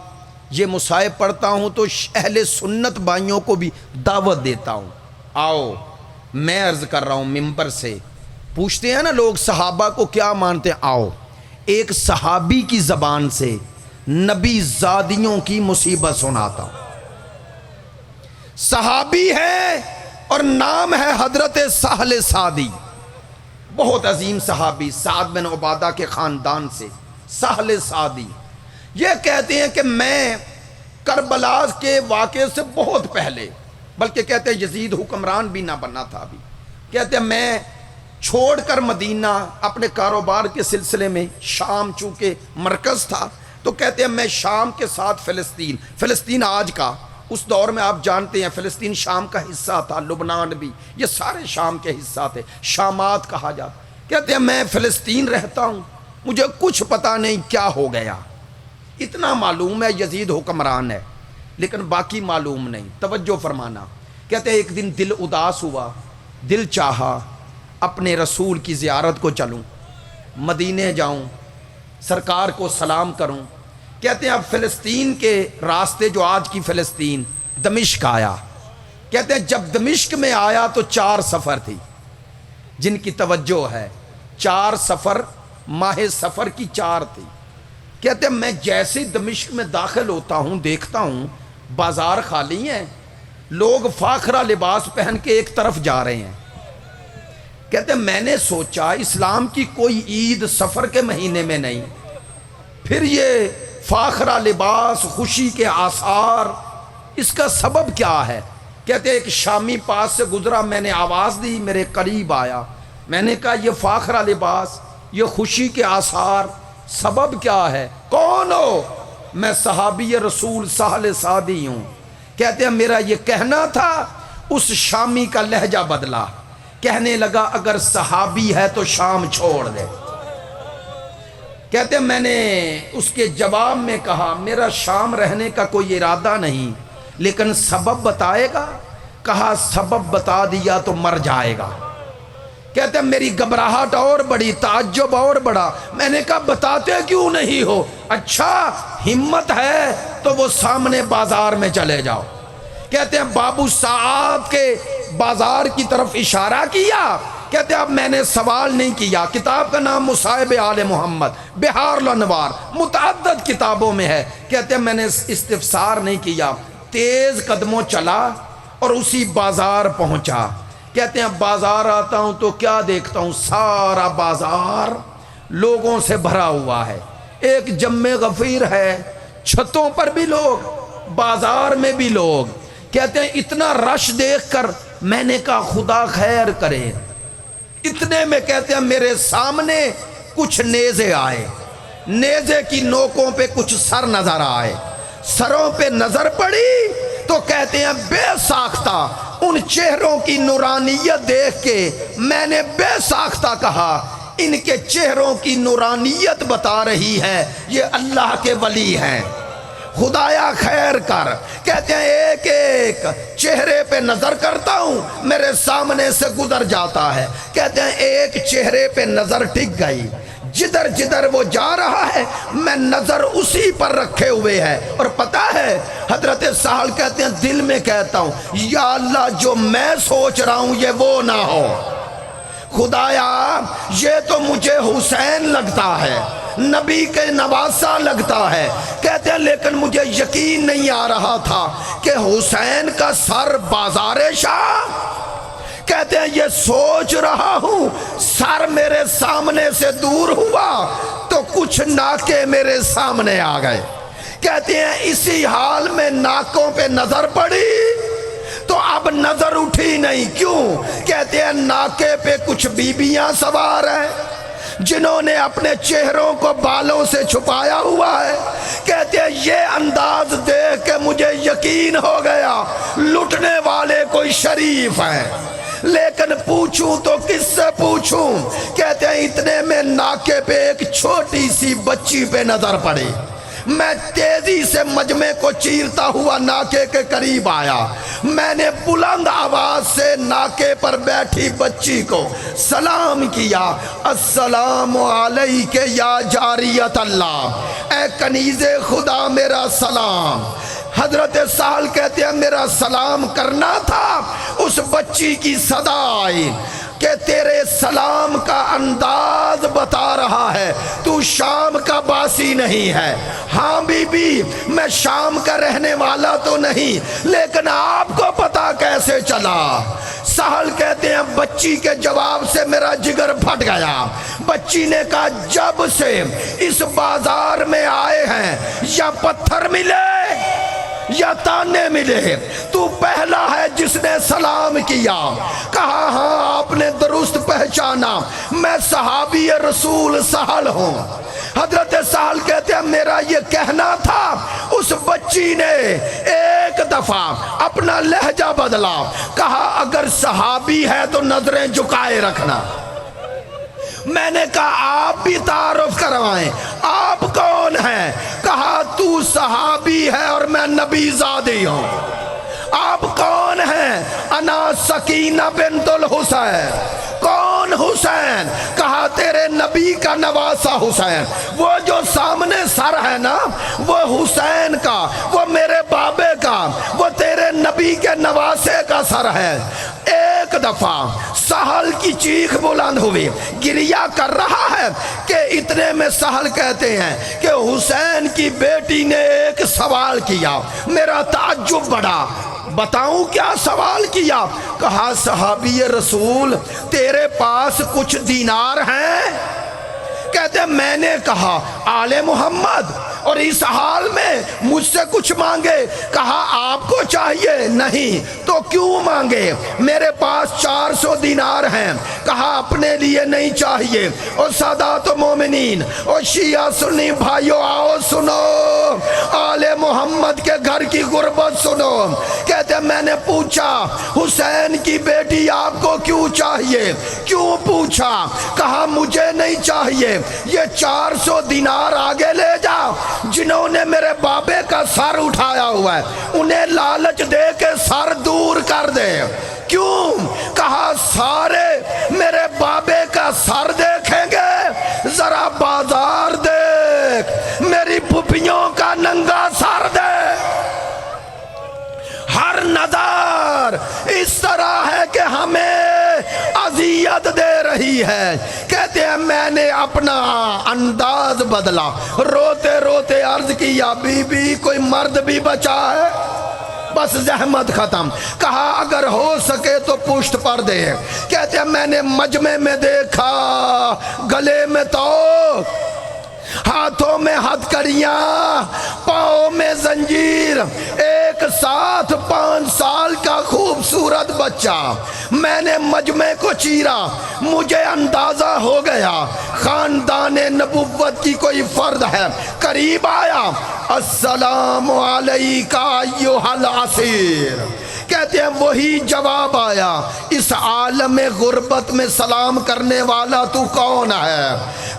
یہ مصائب پڑھتا ہوں تو اہل سنت بھائیوں کو بھی دعوت دیتا ہوں، آؤ میں عرض کر رہا ہوں ممبر سے، پوچھتے ہیں نا لوگ صحابہ کو کیا مانتے ہیں، آؤ ایک صحابی کی زبان سے نبی زادیوں کی مصیبت سناتا ہوں۔ صحابی ہے اور نام ہے حضرت سہل سعدی، بہت عظیم صحابی، سعد بن عبادہ کے خاندان سے، سہل سعدی۔ یہ کہتے ہیں کہ میں کربلا کے واقعے سے بہت پہلے، بلکہ کہتے ہیں یزید حکمران بھی نہ بنا تھا ابھی، کہتے ہیں میں چھوڑ کر مدینہ اپنے کاروبار کے سلسلے میں، شام چونکہ مرکز تھا تو کہتے ہیں میں شام کے ساتھ فلسطین آج کا، اس دور میں آپ جانتے ہیں فلسطین شام کا حصہ تھا، لبنان بھی، یہ سارے شام کے حصہ تھے، شامات کہا جاتا۔ کہتے ہیں میں فلسطین رہتا ہوں، مجھے کچھ پتہ نہیں کیا ہو گیا، اتنا معلوم ہے یزید حکمران ہے لیکن باقی معلوم نہیں۔ توجہ فرمانا، کہتے ہیں ایک دن دل اداس ہوا، دل چاہا اپنے رسول کی زیارت کو چلوں، مدینے جاؤں، سرکار کو سلام کروں، کہتے ہیں اب فلسطین کے راستے، جو آج کی فلسطین، دمشق آیا. کہتے ہیں جب دمشق میں آیا تو 4 سفر تھی جن کی توجہ ہے. 4 سفر، ماہ سفر کی 4 تھی. کہتے ہیں میں جیسے دمشق میں داخل ہوتا ہوں دیکھتا ہوں بازار خالی ہیں، لوگ فاخرہ لباس پہن کے ایک طرف جا رہے ہیں. کہتے ہیں میں نے سوچا اسلام کی کوئی عید سفر کے مہینے میں نہیں، پھر یہ فاخرہ لباس، خوشی کے آثار، اس کا سبب کیا ہے؟ کہتے ہیں ایک شامی پاس سے گزرا، میں نے آواز دی، میرے قریب آیا، میں نے کہا یہ فاخرہ لباس، یہ خوشی کے آثار، سبب کیا ہے؟ کون ہو؟ میں صحابی رسول سہل سعدی ہوں. کہتے ہیں میرا یہ کہنا تھا، اس شامی کا لہجہ بدلا، کہنے لگا اگر صحابی ہے تو شام چھوڑ دے. کہتے ہیں میں نے اس کے جواب میں کہا میرا شام رہنے کا کوئی ارادہ نہیں، لیکن سبب بتائے گا؟ کہا سبب بتا دیا تو مر جائے گا. کہتے ہیں میری گھبراہٹ اور بڑی، تعجب اور بڑا. میں نے کہا بتاتے کیوں نہیں ہو؟ اچھا ہمت ہے تو وہ سامنے بازار میں چلے جاؤ. کہتے ہیں بابو سعاد کے بازار کی طرف اشارہ کیا. کہتے ہیں اب میں نے سوال نہیں کیا. کتاب کا نام مصائب آل محمد، بہار الانوار، متعدد کتابوں میں ہے. کہتے ہیں میں نے استفسار نہیں کیا، تیز قدموں چلا اور اسی بازار پہنچا. کہتے ہیں بازار آتا ہوں تو کیا دیکھتا ہوں، سارا بازار لوگوں سے بھرا ہوا ہے. ایک جم غفیر ہے، چھتوں پر بھی لوگ، بازار میں بھی لوگ. کہتے ہیں اتنا رش دیکھ کر میں نے کہا خدا خیر کرے. اتنے میں کہتے ہیں میرے سامنے کچھ نیزے آئے، نیزے کی نوکوں پہ کچھ سر نظر آئے. سروں پہ نظر پڑی تو کہتے ہیں بے ساختہ ان چہروں کی نورانیت دیکھ کے میں نے بے ساختہ کہا ان کے چہروں کی نورانیت بتا رہی ہے یہ اللہ کے ولی ہیں، خدایا خیر کر. کہتے ہیں ایک ایک چہرے پہ نظر کرتا ہوں، میرے سامنے سے گزر جاتا ہے. کہتے ہیں ایک چہرے پہ نظر ٹک گئی، جدھر جدھر وہ جا رہا ہے میں نظر اسی پر رکھے ہوئے ہے. اور پتہ ہے حضرت سہل کہتے ہیں دل میں کہتا ہوں یا اللہ جو میں سوچ رہا ہوں یہ وہ نہ ہو، خدایا یہ تو مجھے حسین لگتا ہے، نبی کے نواسا لگتا ہے. کہتے ہیں لیکن مجھے یقین نہیں آ رہا تھا کہ حسین کا سر بازار شاہ. کہتے ہیں یہ سوچ رہا ہوں، سر میرے سامنے سے دور ہوا تو کچھ ناکے میرے سامنے آ گئے. کہتے ہیں اسی حال میں ناکوں پہ نظر پڑی تو اب نظر اٹھی نہیں. کیوں؟ کہتے ہیں ناکے پہ کچھ بیبیاں سوار ہیں جنہوں نے اپنے چہروں کو بالوں سے چھپایا ہوا ہے. کہتے ہیں یہ انداز دیکھ کے مجھے یقین ہو گیا لٹنے والے کوئی شریف ہیں، لیکن پوچھوں تو کس سے پوچھوں؟ کہتے ہیں اتنے میں ناکے پہ ایک چھوٹی سی بچی پہ نظر پڑی. میں تیزی سے مجمع کو چیرتا ہوا ناکے کے قریب آیا. میں نے بلند آواز سے ناکے پر بیٹھی بچی کو سلام کیا، السلام علیک یا جاریت اللہ، اے کنیز خدا میرا سلام. حضرت سہل کہتے ہیں میرا سلام کرنا تھا، اس بچی کی صدا آئی کہ تیرے سلام کا انداز بتا رہا ہے تو شام کا باسی نہیں ہے. ہاں بی بی میں شام کا رہنے والا تو نہیں، لیکن آپ کو پتا کیسے چلا؟ سہل کہتے ہیں بچی کے جواب سے میرا جگر پھٹ گیا. بچی نے کہا جب سے اس بازار میں آئے ہیں یا پتھر ملے یا تانے ملے تو پہلا ہے جس نے سلام کیا. کہا ہاں آپ نے درست پہچانا، میں صحابی رسول سہل ہوں. حضرت سہل کہتے ہیں میرا یہ کہنا تھا. اس بچی نے ایک دفعہ اپنا لہجہ بدلا، کہا اگر صحابی ہے تو نظریں جھکائے رکھنا. میں نے کہا آپ بھی تعارف کروائیں، آپ کون ہیں؟ کہا تو صحابی ہے اور میں نبی زادی ہوں. آپ کون ہیں؟ انا سکینہ بنت الحسین. کون حسین؟ کہا تیرے ہمارے نبی کا نواسا حسین، وہ جو سامنے سر ہے نا وہ حسین کا، وہ میرے بابے کا، وہ تیرے نبی کے نواسے کا سر ہے۔ ایک دفعہ سہل کی چیخ بلند ہوئی، گریہ کر رہا ہے کہ اتنے میں سہل کہتے ہیں کہ حسین کی بیٹی نے ایک سوال کیا، میرا تعجب بڑھا، بتاؤں کیا سوال کیا؟ کہا صحابی رسول تیرے پاس کچھ دینار ہیں؟ کہتے میں نے کہا آل محمد اور اس حال میں مجھ سے کچھ مانگے؟ کہا آپ کو چاہیے؟ نہیں۔ تو کیوں مانگے؟ میرے پاس 400 دینار ہیں۔ کہا اپنے لیے نہیں چاہیے۔ اور سادات و مومنین اور شیعہ سنی بھائیو آؤ سنو، آل محمد کے گھر کی غربت سنو۔ کہتے میں نے پوچھا حسین کی بیٹی آپ کو کیوں چاہیے؟ کیوں پوچھا؟ کہا مجھے نہیں چاہیے، یہ 400 دینار آگے لے جا، جنہوں نے میرے بابے کا سر اٹھایا ہوا ہے انہیں لالچ دے کے سر دور کر دے۔ کیوں؟ کہا سارے میرے بابے کا سر دیکھیں گے، ذرا بازار دیکھ، میری پھپھیوں کا ننگا سر دیکھ۔ ہر نظر اس طرح ہے کہ ہمیں اذیت دے رہی ہے۔ کہتے ہیں میں نے اپنا انداز بدلا، روتے روتے عرض کیا بی بی کوئی مرد بھی بچا ہے؟ بس زحمت ختم۔ کہا اگر ہو سکے تو پشت پر دے۔ کہتے ہیں میں نے مجمع میں دیکھا، گلے میں توق، ہاتھوں میں ہتھکڑیاں، پاؤں میں زنجیر، ایک ساتھ 5 سال کا خوبصورت بچہ۔ میں نے مجمع کو چیرا، مجھے اندازہ ہو گیا خاندان نبوت کی کوئی فرد ہے۔ قریب آیا، السلام علیکہ ایھا الاسیر۔ کہتے ہیں وہی جواب آیا، اس عالم غربت میں سلام کرنے والا تو کون ہے؟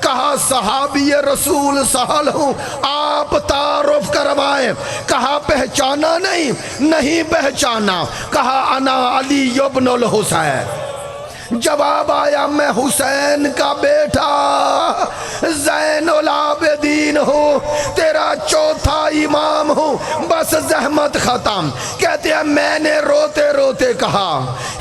کہا صحابی رسول سہل ہوں، آپ تعارف کروائیں۔ کہا پہچانا نہیں؟ نہیں پہچانا۔ کہا انا علی ابن الحسین۔ جواب آیا میں حسین کا بیٹا زین العابدین ہوں، تیرا چوتھا امام ہوں۔ بس زحمت ختم۔ کہتے ہیں میں نے روتے روتے کہا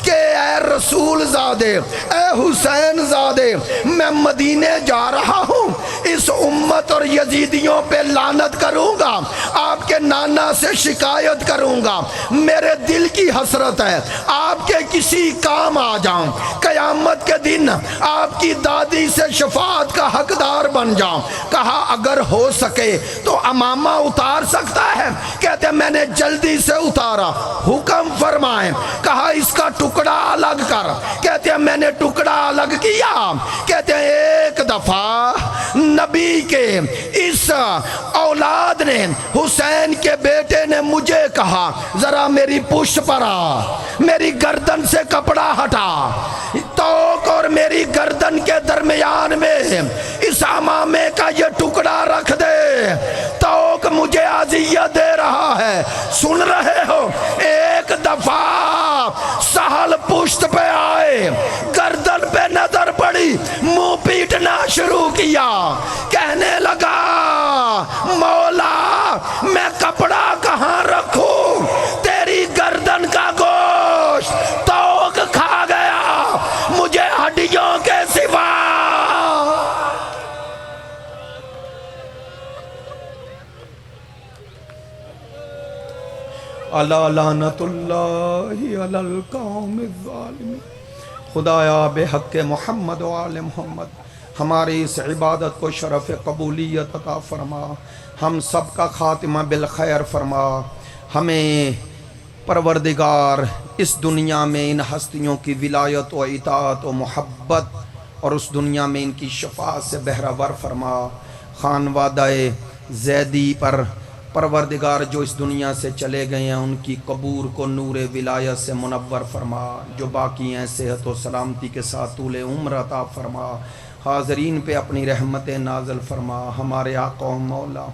کہ اے رسول زادے، اے حسین زادے، میں مدینے جا رہا ہوں، اس امت اور یزیدیوں پہ لعنت کروں گا، آپ کے نانا سے شکایت کروں گا، میرے دل کی حسرت ہے آپ کے کسی کام آ جاؤں، قیامت کے دن آپ کی دادی سے شفاعت کا حقدار بن جاؤں۔ کہا اگر ہو سکے تو امامہ اتار سکتا ہے؟ کہتے ہیں میں نے جلدی سے اتارا، حکم فرمائیں۔ کہا اس کا ٹکڑا الگ کر۔ کہتے ہیں میں نے ٹکڑا الگ کیا۔ کہتے ہیں ایک دفعہ نبی کے اس اولاد نے، حسین کے بیٹے نے مجھے کہا ذرا میری پشت پر آ، میری گردن سے کپڑا ہٹا، توق اور میری گردن کے درمیان میں اس امامے کا یہ ٹکڑا رکھ دے، توق مجھے اذیت دے رہا ہے۔ سن رہے ہو؟ ایک دفعہ سہل پشت پہ آئے، گردن پہ نظر پڑی، منہ پیٹنا شروع کیا، کہنے لگا مولا میں کپڑا کہاں رکھوں، تیری گردن کا گوشت توق کھا گیا، مجھے ہڈیوں کے سوا۔ الا لعنت اللہ علی القوم الظالمین۔ خدایا بے حق محمد و آل محمد ہماری اس عبادت کو شرف قبولیت عطا فرما، ہم سب کا خاتمہ بالخیر فرما۔ ہمیں پروردگار اس دنیا میں ان ہستیوں کی ولایت و اطاعت و محبت اور اس دنیا میں ان کی شفاعت سے بہرہ فرما۔ خانوادہ زیدی پر پروردگار جو اس دنیا سے چلے گئے ہیں ان کی قبور کو نور ولایت سے منور فرما، جو باقی ہیں صحت و سلامتی کے ساتھ طول عمر عطا فرما۔ حاضرین پہ اپنی رحمت نازل فرما۔ ہمارے آقا و مولا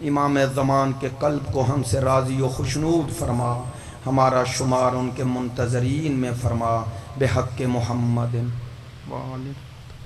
امام زمان کے قلب کو ہم سے راضی و خوشنود فرما، ہمارا شمار ان کے منتظرین میں فرما، بحق محمد وآلہ